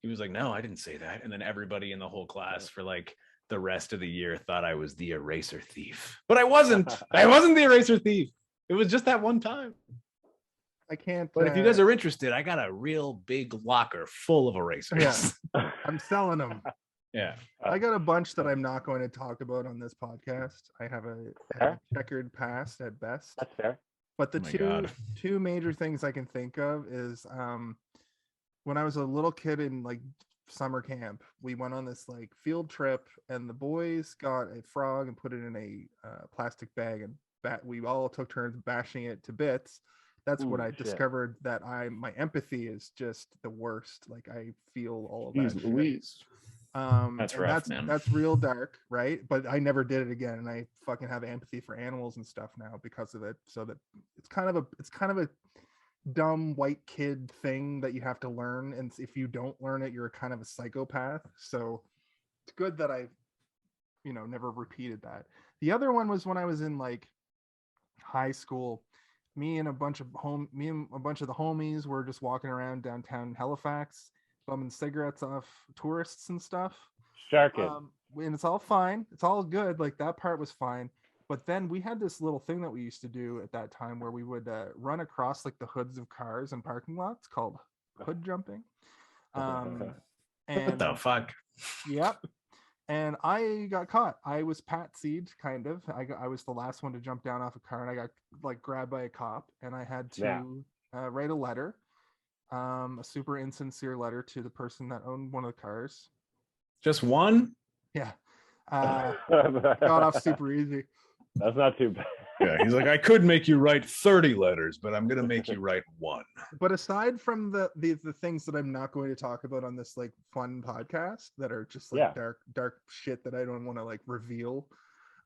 he was like, no, I didn't say that. And then everybody in the whole class for like the rest of the year thought I was the eraser thief. But I wasn't. I wasn't the eraser thief. It was just that one time. I can't. But if you guys are interested, I got a real big locker full of erasers. Yeah, I'm selling them. Yeah. I got a bunch that I'm not going to talk about on this podcast. I have a checkered past at best. That's fair. But the two major things I can think of is when I was a little kid in like summer camp, we went on this like field trip and the boys got a frog and put it in a plastic bag and we all took turns bashing it to bits. That's when I discovered that my empathy is just the worst. Like I feel all of that shit. That's rough, man. That's real dark, right? But I never did it again, and I fucking have empathy for animals and stuff now because of it. So that it's kind of a dumb white kid thing that you have to learn, and if you don't learn it, you're kind of a psychopath. So it's good that I, never repeated that. The other one was when I was in like high school. Me and a bunch of the homies were just walking around downtown Halifax, bumming cigarettes off tourists and stuff. Sharking. And it's all fine. It's all good. Like that part was fine. But then we had this little thing that we used to do at that time where we would run across like the hoods of cars in parking lots called hood jumping. And what the fuck? Yep. And I got caught. I was patsied, kind of. I was the last one to jump down off a car, and I got like grabbed by a cop, and I had to write a letter. A super insincere letter to the person that owned one of the cars. Just one? Yeah. Got off super easy. That's not too bad. Yeah, he's like, I could make you write 30 letters, but I'm gonna make you write one. But aside from the things that I'm not going to talk about on this like fun podcast that are just like dark shit that I don't want to like reveal.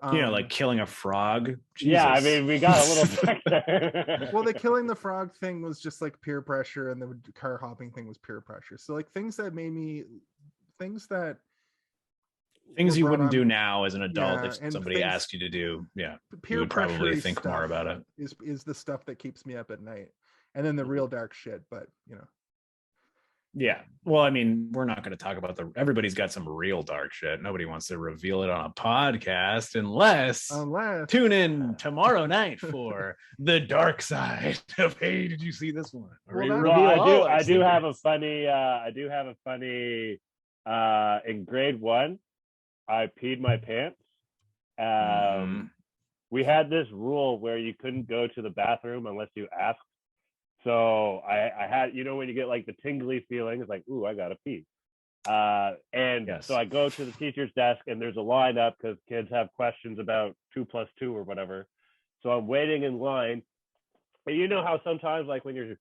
Like killing a frog. Jesus. Yeah, I mean, we got a little back there. Well, the killing the frog thing was just like peer pressure, and the car hopping thing was peer pressure. So like things you wouldn't do now as an adult if somebody asked you to do. Yeah, you would probably think more about it. Is the stuff that keeps me up at night, and then the real dark shit. But Yeah. Well, I mean, we're not going to talk about everybody's got some real dark shit. Nobody wants to reveal it on a podcast unless tune in tomorrow night for the dark side of, hey, did you see this one? I do have a funny in grade 1, I peed my pants. We had this rule where you couldn't go to the bathroom unless you asked. So I had, when you get like the tingly feeling, it's like, ooh, I gotta pee. So I go to the teacher's desk and there's a line up because kids have questions about 2 + 2 or whatever. So I'm waiting in line. And you know how sometimes like when you're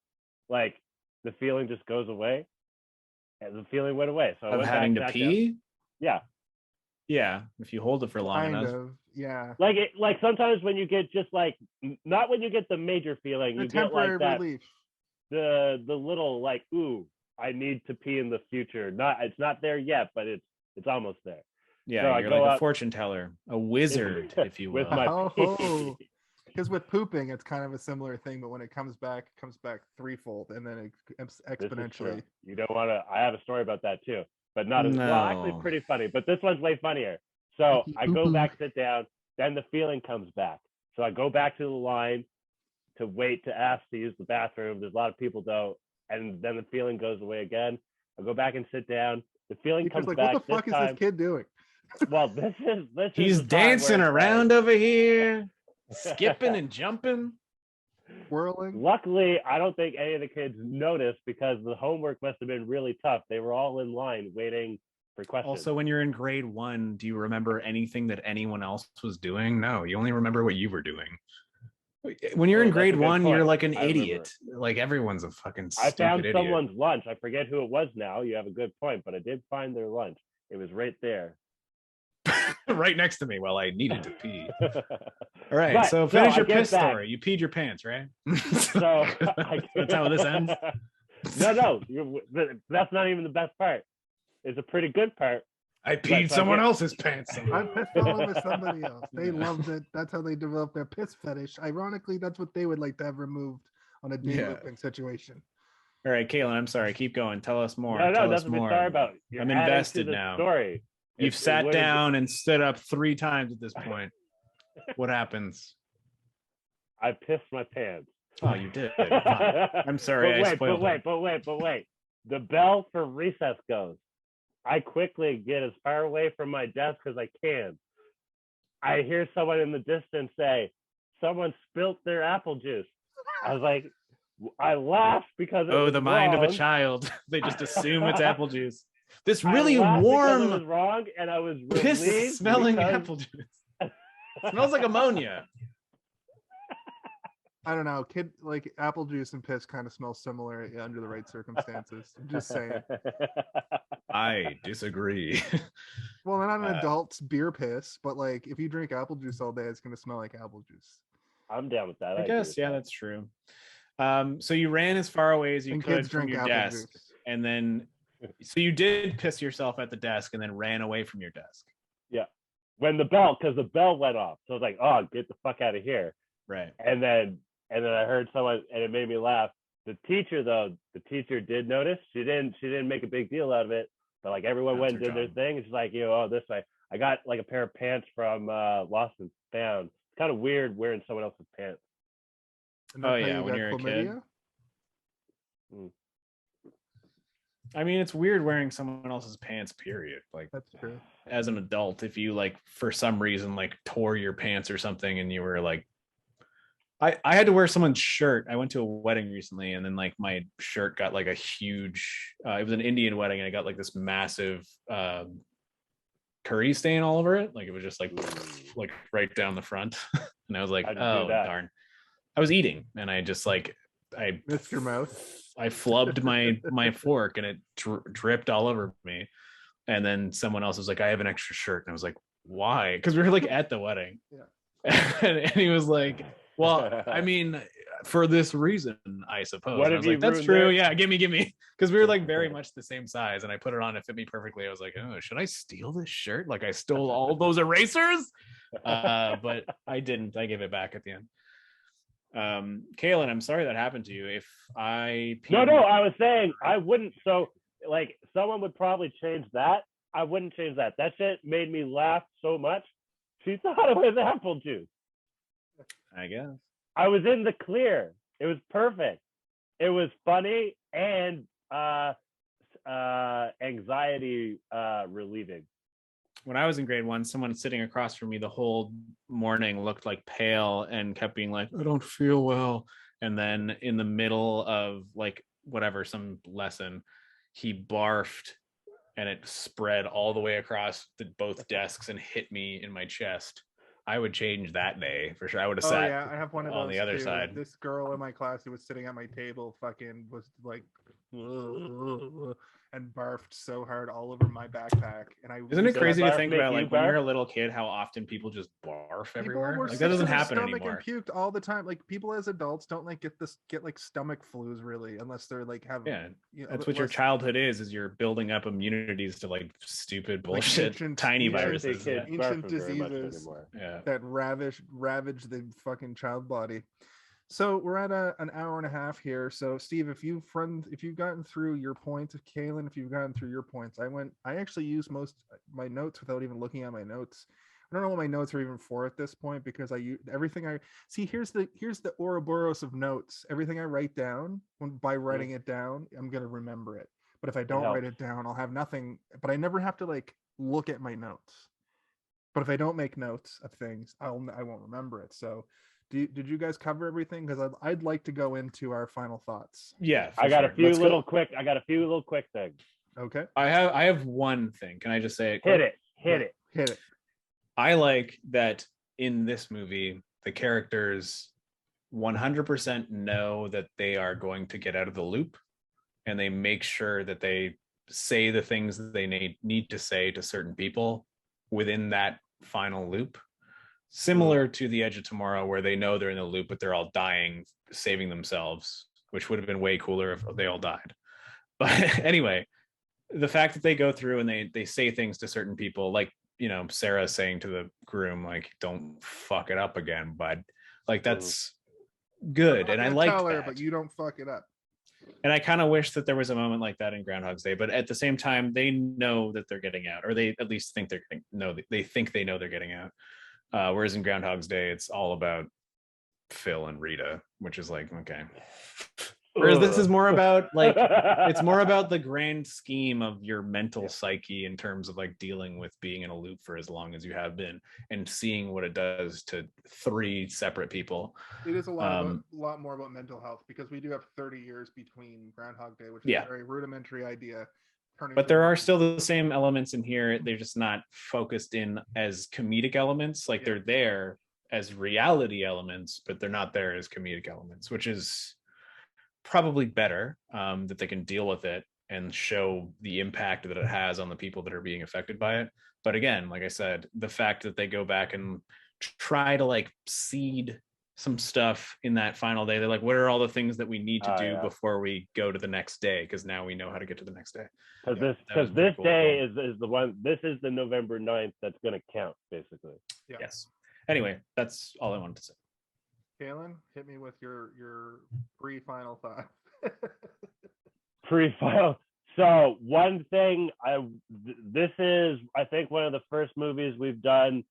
like the feeling just goes away? And the feeling went away. So I went having to pee? Yeah. Yeah. If you hold it for long enough. Yeah. Like sometimes when you get just like, not when you get the major feeling, you get like that relief. The little like, ooh, I need to pee in the future. It's not there yet, but it's almost there. Yeah, so you're like a fortune teller, a wizard, if you will. With my because with pooping, it's kind of a similar thing, but when it comes back threefold, and then it exponentially. You don't want to. I have a story about that too, but not as well. Actually, pretty funny, but this one's way funnier. So I go back, sit down, then the feeling comes back. So I go back to the line to wait to ask to use the bathroom. There's a lot of people though, and then the feeling goes away again. I go back and sit down. The feeling comes back. What the fuck is this kid doing? Well, this is he's dancing around over here, skipping and jumping, whirling. Luckily, I don't think any of the kids noticed because the homework must have been really tough. They were all in line waiting for questions. Also, when you're in grade 1, do you remember anything that anyone else was doing? No, you only remember what you were doing. When you're in that's a grade good one, you're point. like an I remember. idiot. Like everyone's a fucking I stupid found idiot. someone's lunch. I forget who it was now. You have a good point, but I did find their lunch. It was right there. Right next to me while I needed to pee. All right, But, so finish I your get piss back. story. You peed your pants, right? So That's how this ends. No, that's not even the best part. It's a pretty good part. I peed someone else's pants. I pissed all over somebody else. They loved it. That's how they developed their piss fetish. Ironically, that's what they would like to have removed on a de-looping situation. All right, Kaylin, I'm sorry. Keep going. Tell us more. No, Tell that's us what more. we're sorry about. You're I'm adding to invested the now. Story. You've It sat would've down and stood up 3 times at this point. What happens? I pissed my pants. Oh, you did. I'm sorry. But wait. The bell for recess goes. I quickly get as far away from my desk as I can. I hear someone in the distance say, "Someone spilt their apple juice." I was like, I laughed because it was the mind of a wrong. child. They just assume it's apple juice. This I really laughed because it was warm, wrong, and I was piss relieved smelling because- apple juice. Smells like ammonia. I don't know. Like apple juice and piss kind of smell similar under the right circumstances. I'm just saying. I disagree. Well, they're not an adult's beer piss, but like if you drink apple juice all day, it's gonna smell like apple juice. I'm down with that. I agree guess, with yeah, that. that's true. So you ran as far away as you And could kids from drink your apple desk, juice. and then so you did piss yourself at the desk, and then ran away from your desk. Yeah. When the bell went off, so I was like, "Oh, get the fuck out of here!" Right. And then I heard someone, and it made me laugh. The teacher did notice. She didn't make a big deal out of it, but like everyone That's went her and did their job. thing. And she's like, this way. I got like a pair of pants from Lost and Found. It's kind of weird wearing someone else's pants. And Oh, that's how yeah, you when got you're a kid. chlamydia? I mean, it's weird wearing someone else's pants, period. Like, That's true. as an adult, if you like for some reason like tore your pants or something, and you were like, I had to wear someone's shirt. I went to a wedding recently, and then like my shirt got like a huge it was an Indian wedding, and I got like this massive curry stain all over it. Like it was just like right down the front. And I was like, How'd you do oh that? darn. I was eating, and I just like I Missed your mouth. I flubbed my fork, and it dripped all over me. And then someone else was like, I have an extra shirt. And I was like, why? Because we were like at the wedding. Yeah. And he was like, well, I mean, for this reason, I suppose. What And I if was you like, that's ruined true. their- Yeah, give me. Because we were like very much the same size, and I put it on, it fit me perfectly. I was like, oh, should I steal this shirt? Like I stole all those erasers? But I didn't. I gave it back at the end. Kaylin, I'm sorry that happened to you. If I No, I was saying I wouldn't. So like someone would probably change that. I wouldn't change that. That shit made me laugh so much. She thought it was apple juice. I guess. I was in the clear. It was perfect. It was funny and anxiety relieving. When I was in grade 1, someone sitting across from me the whole morning looked like pale and kept being like, I don't feel well. And then in the middle of like whatever, some lesson, he barfed, and it spread all the way across both desks and hit me in my chest. I would change that day for sure. I would have sat I have one of those on the other too. side. This girl in my class who was sitting at my table fucking was like and barfed so hard all over my backpack. And I Isn't it Did crazy that to barf think make about you like when you're a barf? little kid, how often people just barf people everywhere? were Like sick that doesn't to their happen stomach anymore. and puked all the time. Like people as adults don't like get like stomach flus really, unless they're like have Yeah, you know, that's what your unless- childhood is you're building up immunities to like stupid bullshit ancient- tiny yeah, viruses. They Yeah. can't Ancient barf very much diseases. anymore. Yeah. that ravage the fucking child body. So we're at an hour and a half here. So Steve, if you've gotten through your points, Kaylin, if you've gotten through your points, I actually used most my notes without even looking at my notes. I don't know what my notes are even for at this point, because I use everything I see. Here's the Ouroboros of notes. Everything I write down, by writing it down, I'm gonna remember it. But if I don't write it down, I'll have nothing. But I never have to like look at my notes. But if I don't make notes of things, I won't remember it. So, did you guys cover everything? Because I'd like to go into our final thoughts. Yeah, I got sure. a few Let's go. little quick things. Okay, I have one thing. Can I just say it? Hit quick? it. hit it. I like that in this movie, the characters 100% know that they are going to get out of the loop, and they make sure that they say the things that they need to say to certain people within that final loop, similar to The Edge of Tomorrow, where they know they're in the loop but they're all dying saving themselves, which would have been way cooler if they all died. But anyway, the fact that they go through and they say things to certain people, like, you know, Sarah saying to the groom, like, don't fuck it up again, bud. Like, that's good. And I like that. But you don't fuck it up. And I kind of wish that there was a moment like that in Groundhog's Day, but at the same time, they know that they're getting out, or they at least think they're getting, no, they think they know they're getting out. Whereas in Groundhog's Day, it's all about Phil and Rita, which is like, okay. Whereas this is more about, like, it's more about the grand scheme of your mental psyche in terms of like dealing with being in a loop for as long as you have been and seeing what it does to 3 separate people. It is a lot more about mental health, because we do have 30 years between Groundhog Day, which is a very rudimentary idea. But there are still the same elements in here. They're just not focused in as comedic elements. Like, they're there as reality elements, but they're not there as comedic elements, which is probably better, that they can deal with it and show the impact that it has on the people that are being affected by it. But again, like I said, the fact that they go back and try to like seed some stuff in that final day, they're like, what are all the things that we need to do before we go to the next day, because now we know how to get to the next day. Because this day is the one, this is the November 9th that's going to count, basically. Yes. Anyway, that's all I wanted to say. Kaylin, hit me with your pre-final thought. Pre-final. So one thing, this is, I think, one of the first movies we've done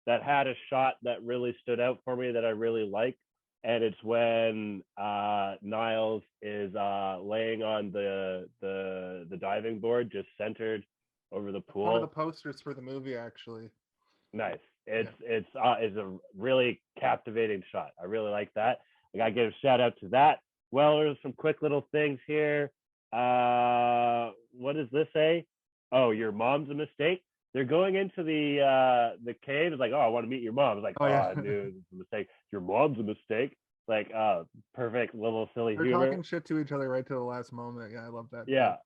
that had a shot that really stood out for me that I really like. And it's when Niles is laying on the diving board, just centered over the pool. One of the posters for the movie, actually. Nice. It's a really captivating shot. I really like that. I gotta give a shout out to that. Well, there's some quick little things here. What does this say? Oh, your mom's a mistake. They're going into the cave. It's like, oh, I want to meet your mom. It's like, I knew it was a mistake. Your mom's a mistake. Like, perfect little silly humor. They're talking shit to each other right to the last moment. Yeah, I love that. Yeah.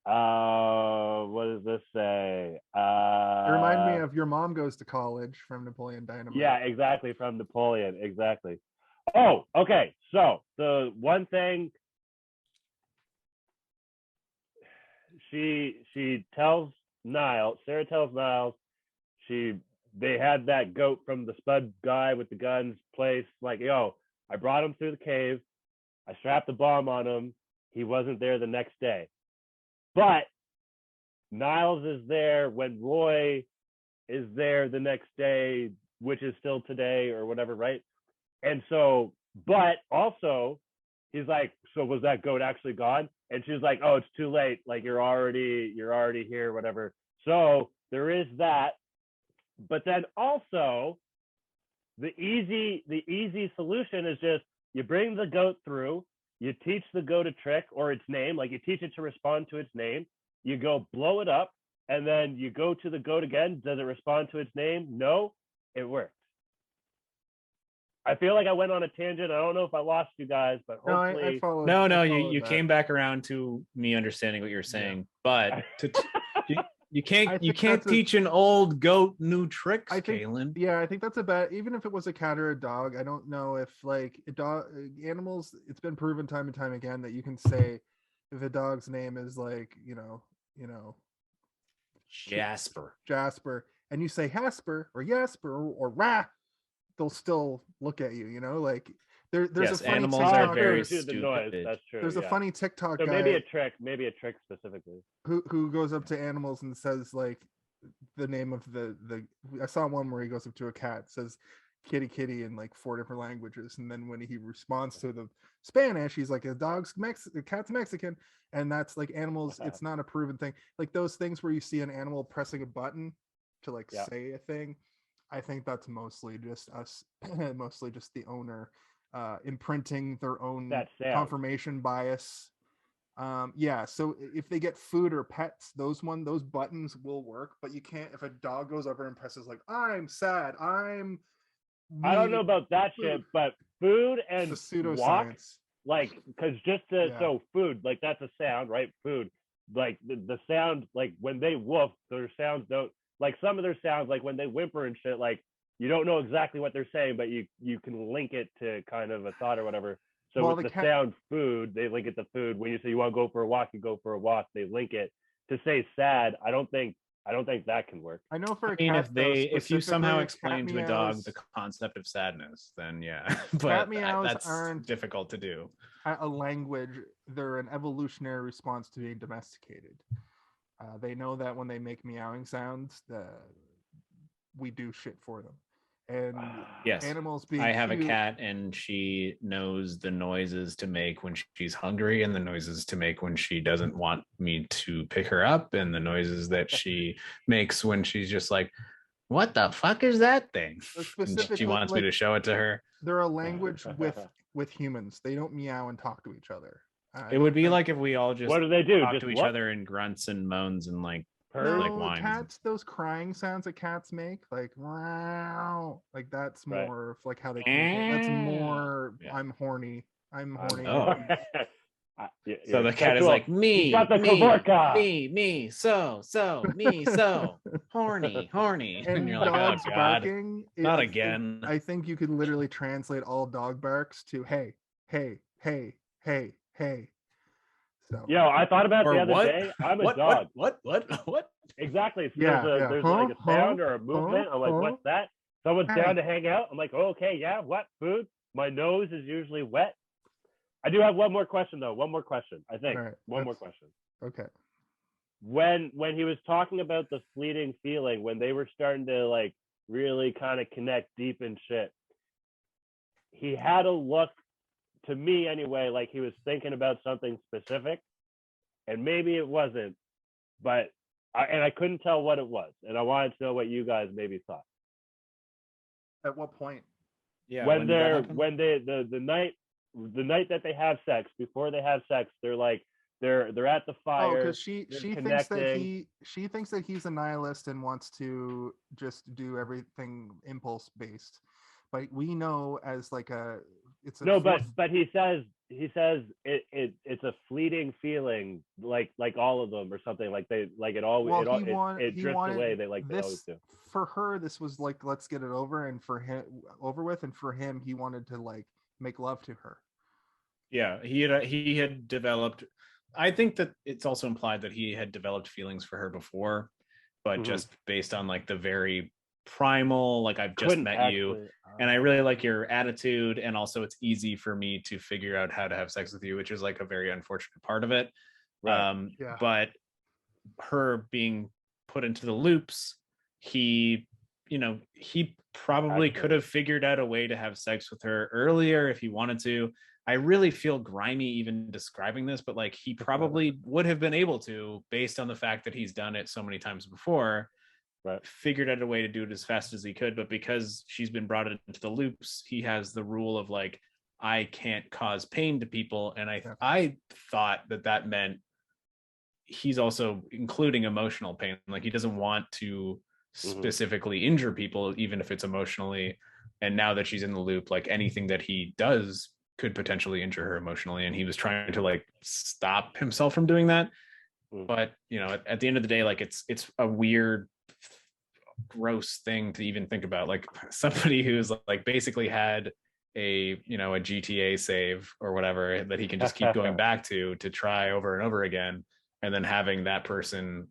What does this say? It reminded me of Your Mom Goes to College from Napoleon Dynamite. Yeah, exactly, from Napoleon. Exactly. Oh, okay. So the one thing she tells Niles, Sarah tells Niles, they had that goat from the Spud guy with the guns place. Like, yo, I brought him through the cave. I strapped the bomb on him. He wasn't there the next day. But Niles is there when Roy is there the next day, which is still today or whatever, right? And so, but also, he's like, so was that goat actually gone? And she's like, oh, it's too late. Like, you're already here, whatever. So there is that. But then also, the easy solution is just you bring the goat through, you teach the goat a trick or its name, like you teach it to respond to its name, you go blow it up, and then you go to the goat again. Does it respond to its name? No, it works. I feel like I went on a tangent. I don't know if I lost you guys, but hopefully. You came back around to me understanding what you're saying, but you can't teach an old goat new tricks, Kaylin. Yeah, I think that's about, even if it was a cat or a dog, I don't know if like animals, it's been proven time and time again that you can say if a dog's name is like, you know, Jasper, and you say Hasper or Jasper or Rah, they'll still look at you, you know, like there's a funny animals TikTok are very the stupid. noise. That's true. There's a funny TikTok so guy, maybe a trick specifically, who goes up to animals and says like the name of the I saw one where he goes up to a cat, says kitty kitty in like 4 different languages, and then when he responds to the Spanish, he's like, a cat's Mexican, and that's like animals. It's not a proven thing. Like those things where you see an animal pressing a button to like say a thing, I think that's mostly just us, mostly just the owner imprinting their own confirmation bias. So if they get food or pets, those buttons will work, but you can't if a dog goes over and presses like, I'm sad, I don't know about that shit, but food The and walk, pseudoscience. like, because so food, like that's a sound, right? Food, like the sound, like when they woof, their sounds don't, like some of their sounds, like when they whimper and shit, like you don't know exactly what they're saying, but you can link it to kind of a thought or whatever. So Well, with the the sound food, they link it to food. When you say you want to go for a walk, you go for a walk. They link it. To say sad, I don't think that can work. I know for a I mean, cat, if you somehow specifically, explain cat to a dog meows- the concept of sadness, then yeah, cat but meows that's aren't difficult to do. a language. They're an evolutionary response to being domesticated. They know that when they make meowing sounds, we do shit for them. And Yes, animals being I have cute, a cat, and she knows the noises to make when she's hungry, and the noises to make when she doesn't want me to pick her up, and the noises that she makes when she's just like, "What the fuck is that thing?" And specifically, she wants me to show it to her. they're a language with humans. They don't meow and talk to each other. It would be like if we all just what do they do? talk Just to each what? other in grunts and moans and like Purrs? like no, whines. cats, those crying sounds that cats make, like wow, like that's Right. more of like how they communicate. That's more Yeah. I'm horny. I'm horny. Oh. Yeah, So the cat is sexual- like me, You got the me, Kavorka. me, so, me, so, horny, And and you're like, dogs oh god, barking. not I think- again. I think you could literally translate all dog barks to hey, hey, hey, hey, hey. So Yo, I thought about Or the other what? day. I'm a what, dog. What? Exactly. So Yeah, there's yeah. like a sound or a movement. I'm like, Huh? what's that? Someone's Hey. down to hang out. I'm like, oh, okay, yeah, what food? My nose is usually wet. I do have one more question though. One more question, I think. All right, One more that's- question. okay. When he was talking about the fleeting feeling, when they were starting to like really kind of connect deep and shit, he had a look, to me anyway, like he was thinking about something specific, and maybe it wasn't, but I couldn't tell what it was, and I wanted to know what you guys maybe thought. At what point? Yeah, when did that they're happen? when they the night that they have sex, before they have sex, they're like they're at the Oh, fire. because she they're thinks that connecting. she thinks that he's a nihilist and wants to just do everything impulse based. But we know as like it's a No, force- but he says it's a fleeting feeling, like all of them or something, like they like it always well, it he drifts wanted away. They like they always this do. for her. This was like let's get it over, and for him over with, and for him he wanted to like make love to her. Yeah, he had developed. I think that it's also implied that he had developed feelings for her before, but Mhm. just based on like the very primal, like I've just Couldn't met you, actually- and I really like your attitude, and also it's easy for me to figure out how to have sex with you, which is like a very unfortunate part of it. Right. Yeah. But her being put into the loops, he probably could have figured out a way to have sex with her earlier if he wanted to. I really feel grimy even describing this, but like he probably would have been able to, based on the fact that he's done it so many times before. Right. Figured out a way to do it as fast as he could, but because she's been brought into the loops, he has the rule of like, I can't cause pain to people. And I thought that meant he's also including emotional pain. Like he doesn't want to specifically injure people, even if it's emotionally. And now that she's in the loop, like anything that he does could potentially injure her emotionally. And he was trying to like stop himself from doing that. But at the end of the day, like it's a weird, gross thing to even think about. Like somebody who's like basically had a GTA save or whatever that he can just keep going back to try over and over again, and then having that person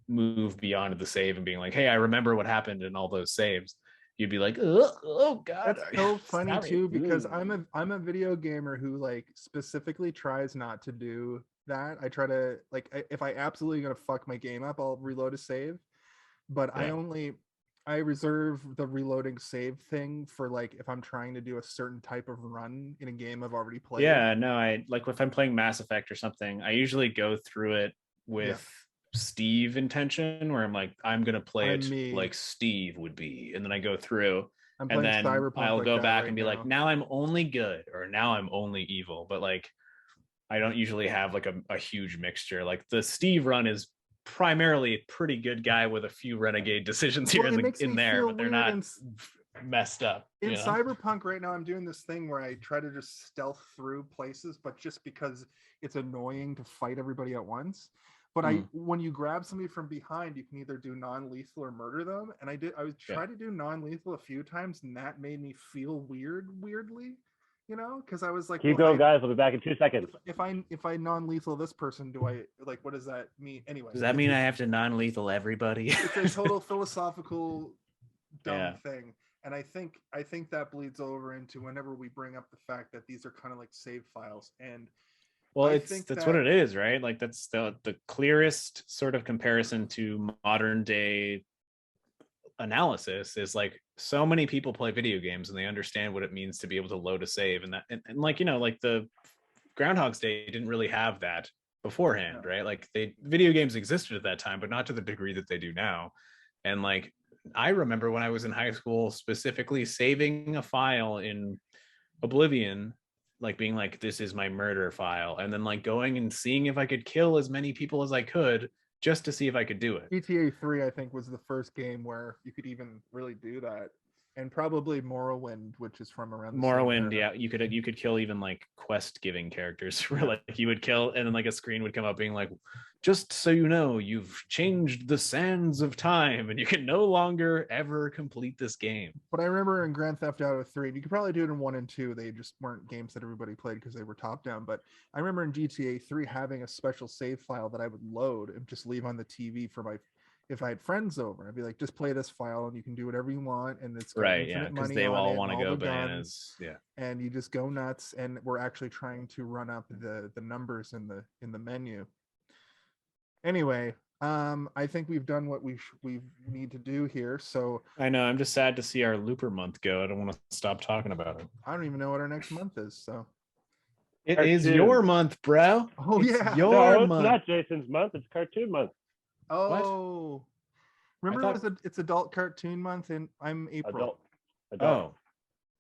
move beyond the save and being like, hey, I remember what happened in all those saves. You'd be like, oh god. That's so funny Sorry. too, because I'm a video gamer who like specifically tries not to do that. I try to like if I absolutely gonna fuck my game up, I'll reload a save. But I reserve the reloading save thing for like if I'm trying to do a certain type of run in a game I've already played. Yeah, no, I like if I'm playing Mass Effect or something, I usually go through it with Steve intention, where I'm like, I'm gonna play it like Steve would be, and then I go through and then Cyberpunk I'll like go that back right and be now. like, now I'm only good, or now I'm only evil. But like I don't usually have like a huge mixture. Like the Steve run is primarily a pretty good guy with a few renegade decisions here Well, it in makes me there, feel but they're weird not and messed up. In you know? Cyberpunk right now, I'm doing this thing where I try to just stealth through places, but just because it's annoying to fight everybody at once. But when you grab somebody from behind, you can either do non-lethal or murder them. And I was trying to do non-lethal a few times, and that made me feel weirdly, because I was like, Keep going, guys. I'll be back in 2 seconds. If I non-lethal this person, do I like, what does that mean? Anyway, Does that mean I have to non-lethal everybody? It's a total philosophical dumb Yeah. thing. And I think that bleeds over into whenever we bring up the fact that these are kind of like save files. And Well, I that's think what it is, right? Like that's the clearest sort of comparison to modern day analysis is like so many people play video games and they understand what it means to be able to load a save, and that and like, like the Groundhog's Day didn't really have that beforehand, right? Like video games existed at that time, but not to the degree that they do now. And like I remember when I was in high school specifically saving a file in Oblivion, like being like, this is my murder file, and then like going and seeing if I could kill as many people as I could just to see if I could do it. GTA 3, I think, was the first game where you could even really do that. And probably Morrowind, which is from around the Morrowind, yeah, you could kill even like quest giving characters where like you would kill and then like a screen would come up being like, just so you know, you've changed the sands of time and you can no longer ever complete this game. But I remember in Grand Theft Auto 3, you could probably do it in 1 and 2. They just weren't games that everybody played because they were top down. But I remember in GTA 3 having a special save file that I would load and just leave on the TV for if I had friends over. I'd be like, just play this file and you can do whatever you want. And it's got right, yeah, because they all want to go the bananas. Guns, yeah. And you just go nuts. And we're actually trying to run up the numbers in the menu. Anyway, I think we've done what we need to do here. So I know, I'm just sad to see our Looper month go. I don't want to stop talking about it. I don't even know what our next month is. So it is your month, bro. Oh, it's yeah. your month. It's not Jason's month. It's cartoon month. Oh, what? Remember it's adult cartoon month, and I'm April. Adult.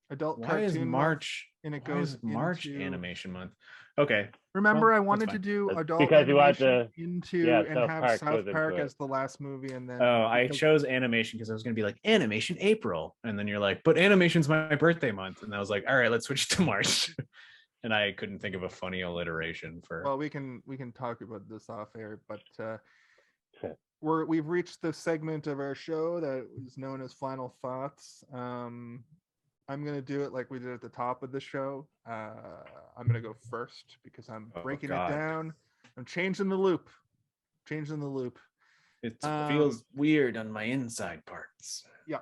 Adult why cartoon is March month, and it why goes is March into... animation month. Okay. Remember, well, I wanted to do that's adult because animation and have Park South Park as the last movie, and then I chose animation because I was going to be like animation April, and then you're like, but animation's my birthday month, and I was like, all right, let's switch to March. And I couldn't think of a funny alliteration for. Well, we can talk about this off air, but we've reached the segment of our show that is known as Final Thoughts. I'm going to do it like we did at the top of the show. I'm going to go first because I'm breaking it down. I'm changing the loop. It feels weird on my inside parts. Yeah.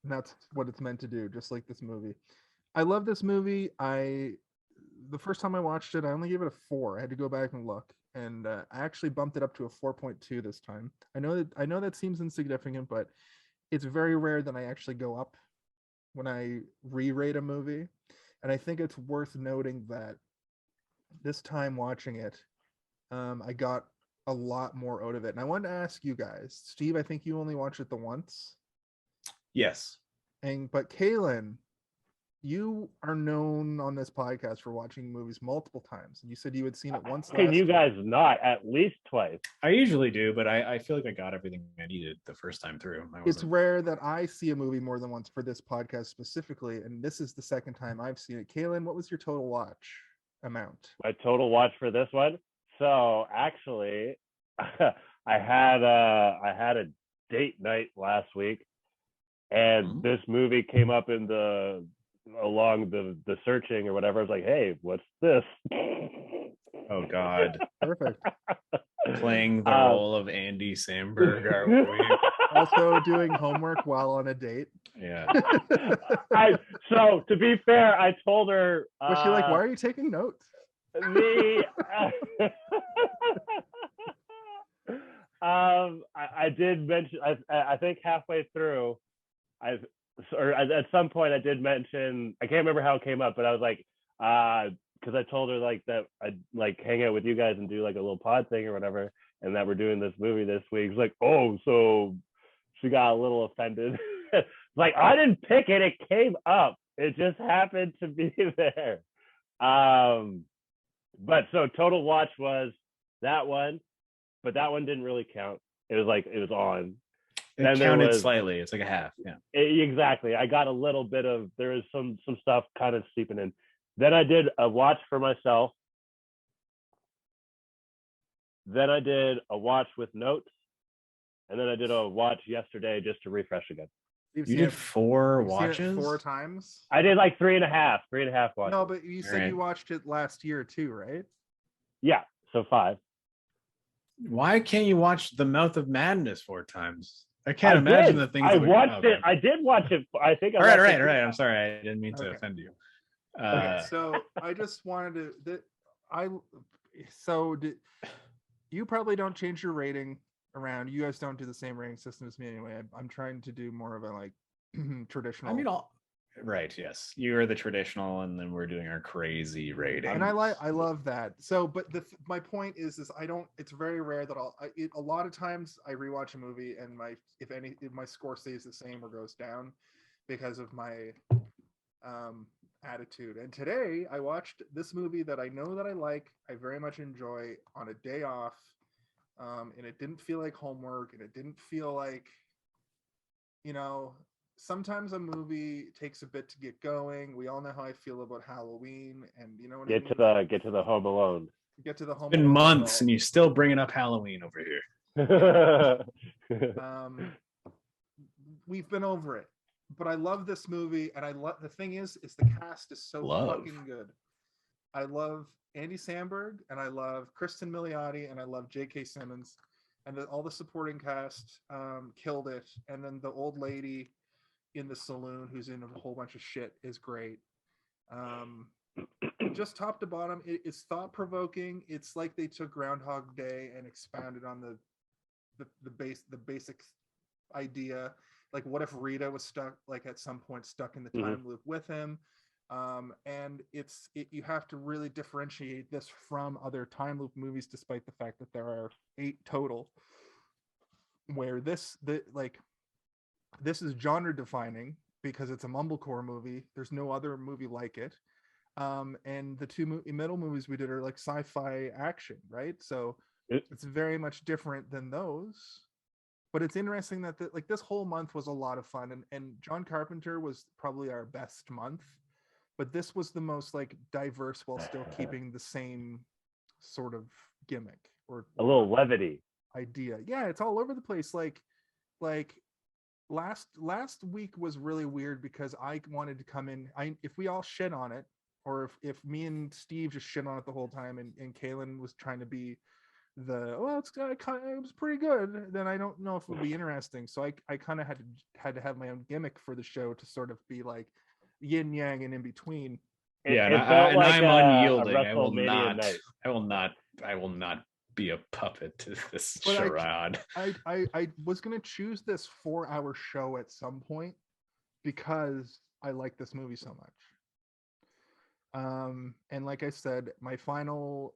And that's what it's meant to do, just like this movie. I love this movie. The first time I watched it, I only gave it a 4. I had to go back and look. And I actually bumped it up to a 4.2 this time. I know that seems insignificant, but it's very rare that I actually go up when I re-rate a movie. And I think it's worth noting that this time watching it, I got a lot more out of it. And I wanted to ask you guys, Steve, I think you only watched it the once. Yes. But Kaylin, you are known on this podcast for watching movies multiple times, and you said you had seen it once. Can you guys not at least twice? I usually do, but I feel like I got everything I needed the first time through. It's rare that I see a movie more than once for this podcast specifically, and this is the second time I've seen it. Kaylin, what was your total watch amount? My total watch for this one? So actually, I had a date night last week, and this movie came up in along the searching or whatever. I was like, hey, what's this? Oh God. Perfect. Playing the role of Andy Samberg, are we? Also doing homework while on a date. Yeah. So to be fair, I told her, was she like, why are you taking notes? I did mention, I think halfway through, or at some point I did mention, I can't remember how it came up, but I was like, because I told her like that I'd like hang out with you guys and do like a little pod thing or whatever, and that we're doing this movie this week. It's like, oh, so she got a little offended. Like, I didn't pick it, it came up. It just happened to be there. But so total watch was that one, but that one didn't really count. It was like, it was on. It Then there counted was- slightly. It's like a half. Yeah. Exactly. I got a little bit of, there is some stuff kind of seeping in. Then I did a watch for myself. Then I did a watch with notes. And then I did a watch yesterday just to refresh again. You did 4 you've seen it watches? 4 times? I did like 3.5 watches. No, but you said Alright. you watched it last year too, right? Yeah, so 5. Why can't you watch The Mouth of Madness 4 times? I can't imagine the things. I that would- watched okay. it. I did watch it. I think I All right, watched all it right. I'm sorry. I didn't mean to Okay. offend you. Okay, so I just wanted to you probably don't change your rating around. You guys don't do the same rating system as me anyway. I'm trying to do more of a like traditional. I mean, right. Yes, you're the traditional, and then we're doing our crazy rating. and I love that. So, but my point is it's very rare that a lot of times I rewatch a movie and if my score stays the same or goes down because of my attitude. And today I watched this movie that I know that I very much enjoy on a day off, and it didn't feel like homework, and it didn't feel like, sometimes a movie takes a bit to get going. We all know how I feel about Halloween, and you know what Get to the Home Alone. Get to the Home It's been Alone months, as and you're still bringing up Halloween over here. well. We've been over it, but I love this movie, and the thing is the cast is so fucking good. I love Andy Samberg, and I love Cristin Milioti, and I love J.K. Simmons, and all the supporting cast killed it. And then the old lady in the saloon who's in a whole bunch of shit is great. Just top to bottom, it's thought-provoking. It's like they took Groundhog Day and expounded on the basic idea. Like, what if Rita was stuck, like at some point stuck in the time loop with him? And you have to really differentiate this from other time loop movies, despite the fact that there are 8 total. Where this is genre defining because it's a mumblecore movie. There's no other movie like it. And the 2 middle movies we did are like sci-fi action, right? So it's very much different than those. But it's interesting that this whole month was a lot of fun, and John Carpenter was probably our best month, but this was the most like diverse while still keeping the same sort of gimmick or a little levity idea. Yeah, it's all over the place. Like last week was really weird because I wanted to come in. If we all shit on it, or if me and Steve just shit on it the whole time, and Kaylin was trying to be it was pretty good, then I don't know if it would be interesting. So I kind of had to have my own gimmick for the show to sort of be like yin yang and in between. Yeah, and I'm unyielding. I will not. be a puppet to this But charade. I was gonna choose this 4-hour show at some point because I like this movie so much. And like I said, my final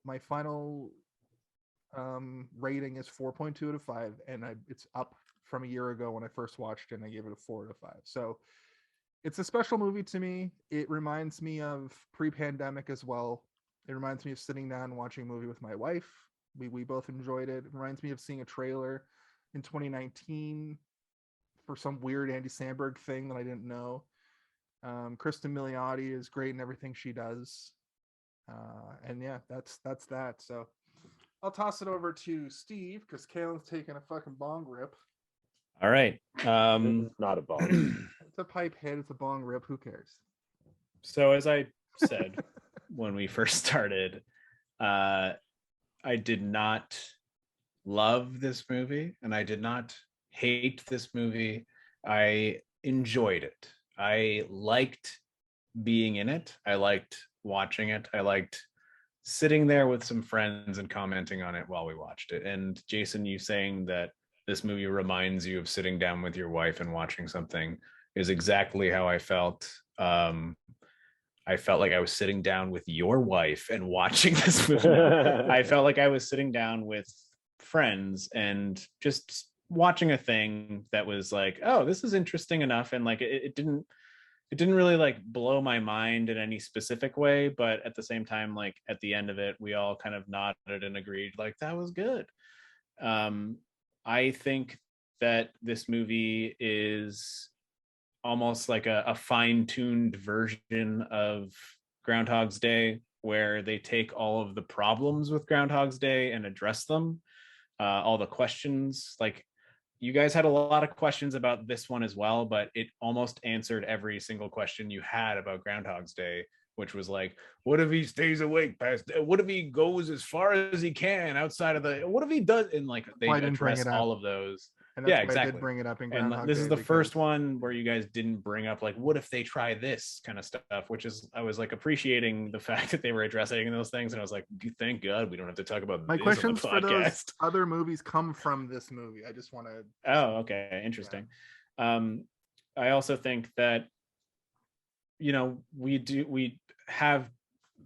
rating is 4.2 out of 5, and it's up from a year ago when I first watched it, and I gave it a 4 out of 5. So it's a special movie to me. It reminds me of pre-pandemic as well. It reminds me of sitting down and watching a movie with my wife. We both enjoyed it. It reminds me of seeing a trailer in 2019 for some weird Andy Samberg thing that I didn't know. Cristin Milioti is great in everything she does. And yeah, that's that. So I'll toss it over to Steve because Kaylin's taking a fucking bong rip. All right. It's not a bong. It's a pipe hit. It's a bong rip. Who cares? So as I said when we first started, I did not love this movie, and I did not hate this movie. I enjoyed it. I liked being in it. I liked watching it. I liked sitting there with some friends and commenting on it while we watched it. And Jason, you saying that this movie reminds you of sitting down with your wife and watching something is exactly how I felt. I felt like I was sitting down with your wife and watching this movie. I felt like I was sitting down with friends and just watching a thing that was like, oh, this is interesting enough. And like, it didn't really like blow my mind in any specific way. But at the same time, like at the end of it, we all kind of nodded and agreed, like that was good. I think that this movie is almost like a fine-tuned version of Groundhog's Day, where they take all of the problems with Groundhog's Day and address them, all the questions. Like, you guys had a lot of questions about this one as well, but it almost answered every single question you had about Groundhog's Day, which was like, what if he stays awake past, what if he goes as far as he can outside of the, what if he does, and like they address all of those. And that's why I did bring it up in Groundhog And this Day, is the first one where you guys didn't bring up like, what if they try this kind of stuff, which is, I was like appreciating the fact that they were addressing those things, and I was like, thank God we don't have to talk about my this questions on the for podcast. those other movies come from this movie. I just want to. Oh, okay, interesting. I also think that, you know, we have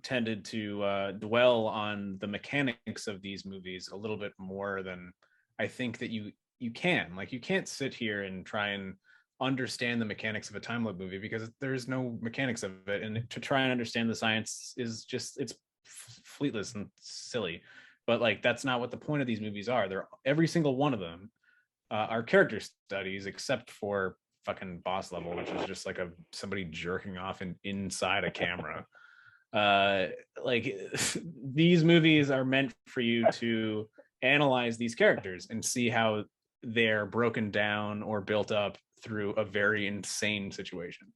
tended to dwell on the mechanics of these movies a little bit more than I think that you can. Like, you can't sit here and try and understand the mechanics of a time loop movie because there's no mechanics of it, and to try and understand the science is just, it's fleetless and silly. But like, that's not what the point of these movies are. They're, every single one of them are character studies, except for fucking Boss Level, which is just like somebody jerking off inside a camera. Like, these movies are meant for you to analyze these characters and see how they're broken down or built up through a very insane situation.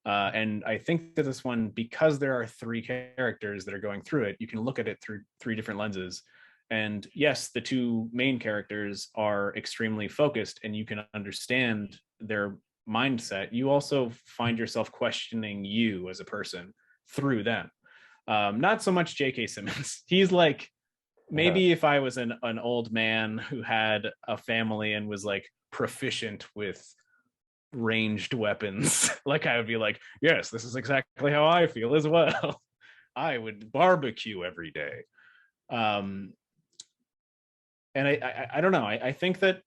And I think that this one, because there are three characters that are going through it, you can look at it through three different lenses. And yes, the two main characters are extremely focused and you can understand their mindset. You also find yourself questioning you as a person through them. Not so much J.K. Simmons. He's like, maybe if I was an old man who had a family and was like proficient with ranged weapons, like I would be like, yes, this is exactly how I feel as well. I would barbecue every day. And I don't know. I think that,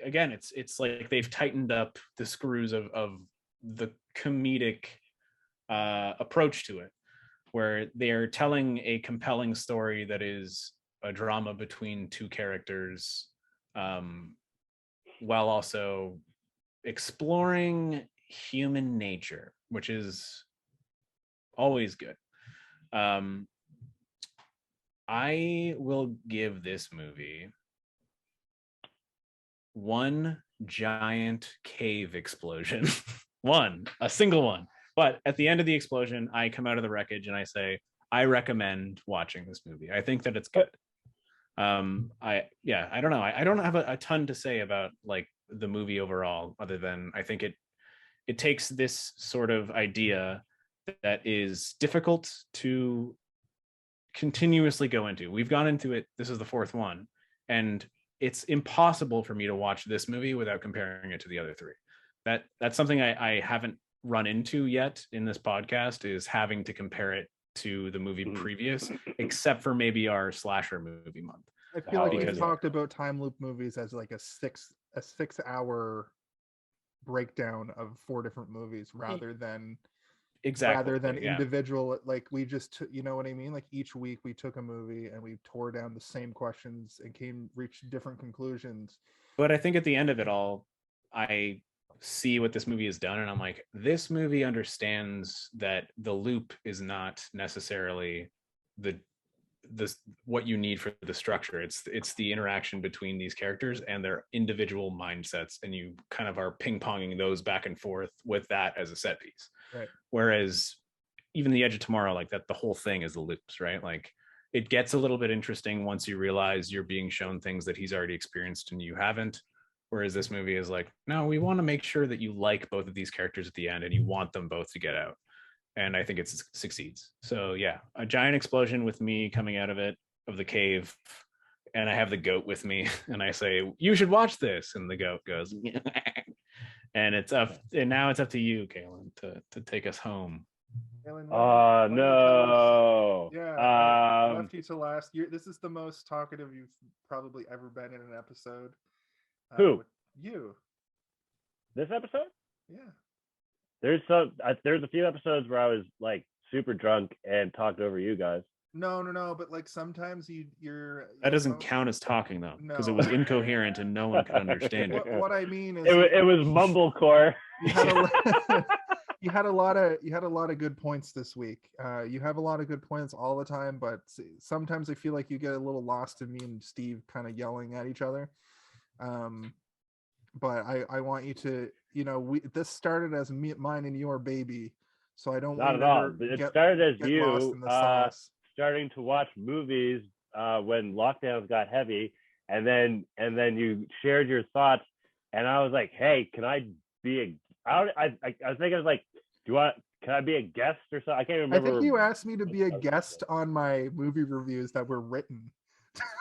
again, it's like they've tightened up the screws of the comedic approach to it, where they're telling a compelling story that is a drama between two characters, while also exploring human nature, which is always good. I will give this movie one giant cave explosion. A single one. But at the end of the explosion, I come out of the wreckage and I say, I recommend watching this movie. I think that it's good. I don't know. I don't have a ton to say about like the movie overall, other than I think it takes this sort of idea that is difficult to continuously go into. We've gone into it. This is the fourth one, and it's impossible for me to watch this movie without comparing it to the other three. That's something I haven't run into yet in this podcast, is having to compare it to the movie previous, except for maybe our slasher movie month. I feel like we've talked about time loop movies as like a 6 hour breakdown of 4 different movies rather than individual. Like, we just you know what I mean, like each week we took a movie and we tore down the same questions and reached different conclusions. But I think at the end of it all, I see what this movie has done, and I'm like, this movie understands that the loop is not necessarily what you need for the structure. It's the interaction between these characters and their individual mindsets, and you kind of are ping-ponging those back and forth with that as a set piece. Right. Whereas even The Edge of Tomorrow, like that, the whole thing is the loops, right? Like, it gets a little bit interesting once you realize you're being shown things that he's already experienced and you haven't. Whereas this movie is like, no, we want to make sure that you like both of these characters at the end and you want them both to get out. And I think it succeeds. So yeah, a giant explosion with me coming out of the cave, and I have the goat with me, and I say, you should watch this, and the goat goes, and now it's up to you, Kaylin, to take us home. Kaylin, no. Yeah, left you to last. This is the most talkative you've probably ever been in an episode. Who? You. This episode? Yeah. There's a few episodes where I was like super drunk and talked over you guys. No. But like sometimes you're That doesn't count as talking though, because it No. was incoherent and no one could understand it. What I mean is It was mumblecore. you had a you had a lot of good points this week. You have a lot of good points all the time, but sometimes I feel like you get a little lost in me and Steve kind of yelling at each other. But I want you to, this started as mine and your baby, so I don't Not want at all. to It get started as lost you in the sauce. starting to watch movies when lockdowns got heavy, and then you shared your thoughts, and I was like, hey, can I be a I think I was like, can I be a guest or something? I can't remember. I think you asked me to be a guest on my movie reviews that were written.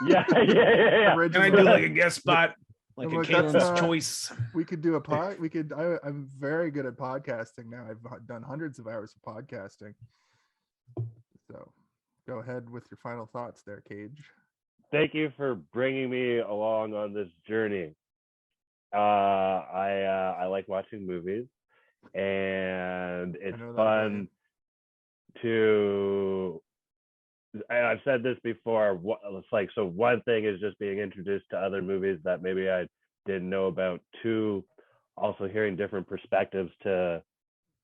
Yeah. Can I do like a guest spot? Like a Caitlin's choice. We could do a pod. We could. I'm very good at podcasting now. I've done hundreds of hours of podcasting. So, go ahead with your final thoughts, there, Cage. Thank you for bringing me along on this journey. I like watching movies, and it's fun to. I've said this before. It's like, so one thing is just being introduced to other movies that maybe I didn't know about. Two, also hearing different perspectives to,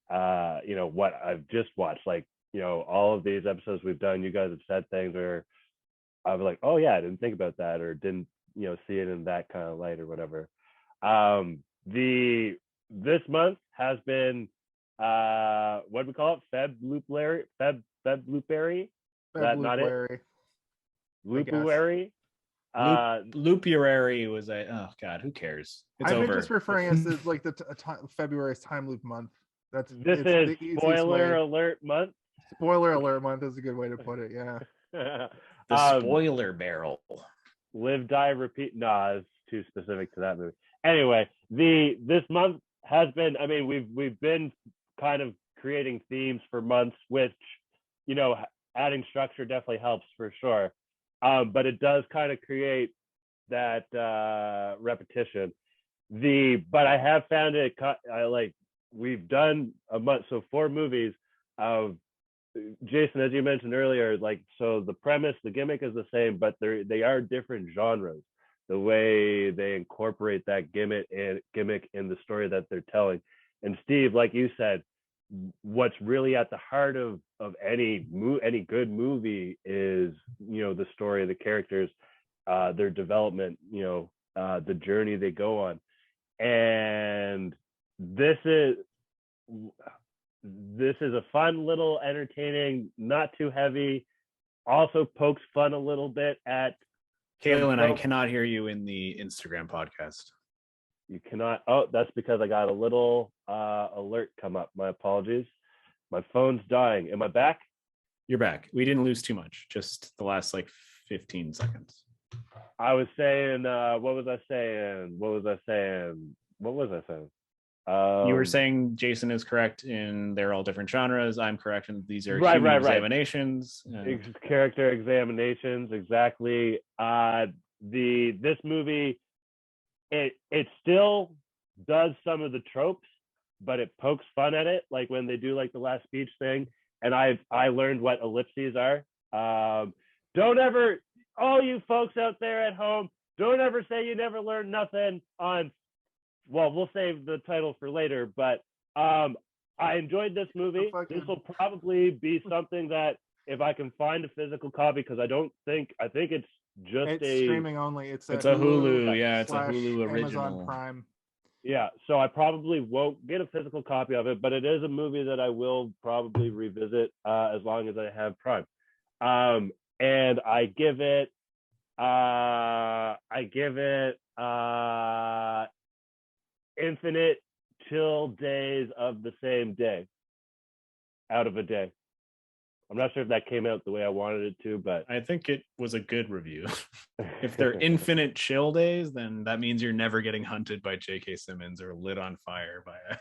what I've just watched. Like, all of these episodes we've done, you guys have said things where I was like, oh yeah, I didn't think about that, or didn't, see it in that kind of light or whatever. This month has been, what do we call it? Loop-uary. Is that not it? Loop-uary. Loop-uary was oh god, who cares? It's over. I'm just referring as like the February's time loop month. This is spoiler alert month. Spoiler alert month is a good way to put it. Yeah. The spoiler barrel. Live, die, repeat. Nah, it's too specific to that movie. Anyway, this month has been. I mean, we've been kind of creating themes for months, which, adding structure definitely helps for sure. But it does kind of create that repetition. But I have found it. We've done a month, so 4 movies of Jason, as you mentioned earlier. So the premise, the gimmick is the same, but they are different genres. The way they incorporate that gimmick in the story that they're telling. And Steve, like you said, what's really at the heart of any good movie is, the story, the characters, their development, the journey they go on. And this is a fun little entertaining, not too heavy, also pokes fun a little bit at Caitlin. I cannot hear you in the Instagram podcast. You cannot. Oh, that's because I got a little alert come up. My apologies. My phone's dying. Am I back? You're back. We didn't lose too much. Just the last 15 seconds. I was saying, what was I saying? You were saying Jason is correct in they're all different genres. I'm correct in these are right, examinations. Character examinations, exactly. This movie, it still does some of the tropes, but it pokes fun at it, like when they do the last speech thing. And I learned what ellipses are. Don't ever, all you folks out there at home, don't ever say you never learned nothing on. Well, we'll save the title for later, but I enjoyed this movie. This will probably be something that if I can find a physical copy, because I think it's streaming only. It's a Hulu. Yeah, it's a Hulu original. Amazon Prime. Yeah, so I probably won't get a physical copy of it, but it is a movie that I will probably revisit as long as I have Prime. And I give it infinite till days of the same day out of a day. I'm not sure if that came out the way I wanted it to, but I think it was a good review. If they're infinite chill days, then that means you're never getting hunted by J.K. Simmons or lit on fire by a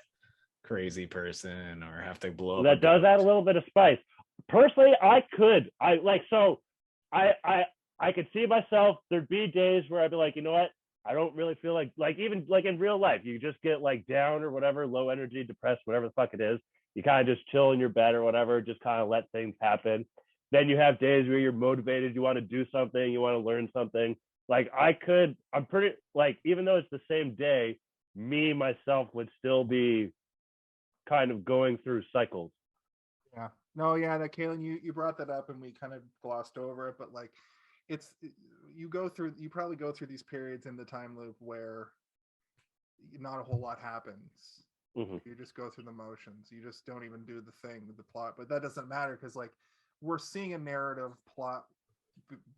crazy person or have to blow up. That does add a little bit of spice. Personally, I could see myself, there'd be days where I'd be like, you know what? I don't really feel like even in real life, you just get down or whatever, low energy, depressed, whatever the fuck it is. You kind of just chill in your bed or whatever, just kind of let things happen. Then you have days where you're motivated, you want to do something, you want to learn something. Like I'm pretty like, even though it's the same day, me myself would still be kind of going through cycles. Yeah. No, yeah, that Kaylin, you brought that up and we kind of glossed over it, but like you probably go through these periods in the time loop where not a whole lot happens. Mm-hmm. You just go through the motions. You just don't even do the thing with the plot, but that doesn't matter because like we're seeing a narrative plot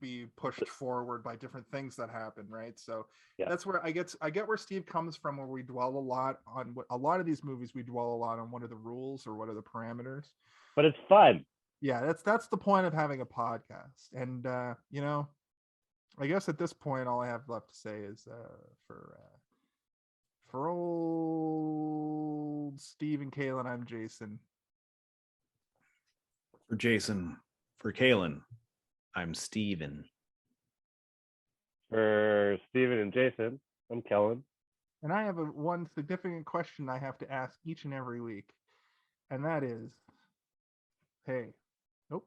be pushed forward by different things that happen, right? So yeah. That's where I get where Steve comes from, where we dwell a lot on what a lot of these movies we dwell a lot on what are the rules or what are the parameters. But it's fun. Yeah, that's the point of having a podcast. And you know, I guess at this point all I have left to say is for old Steve and Kaylin, I'm Jason. For Jason, for Kaylin, I'm Steven. For Steven and Jason, I'm Kellen. And I have one significant question I have to ask each and every week. And that is, hey, wait,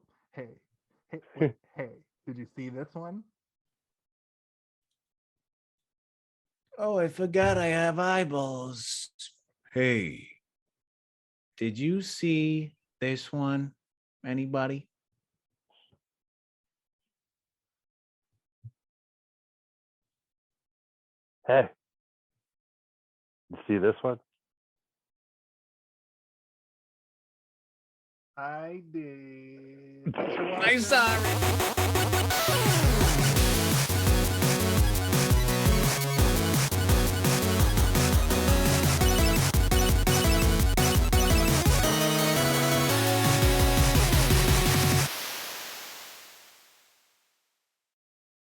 hey, did you see this one? Oh, I forgot I have eyeballs. Hey, did you see this one? Anybody? Hey, you see this one? I did. I'm sorry.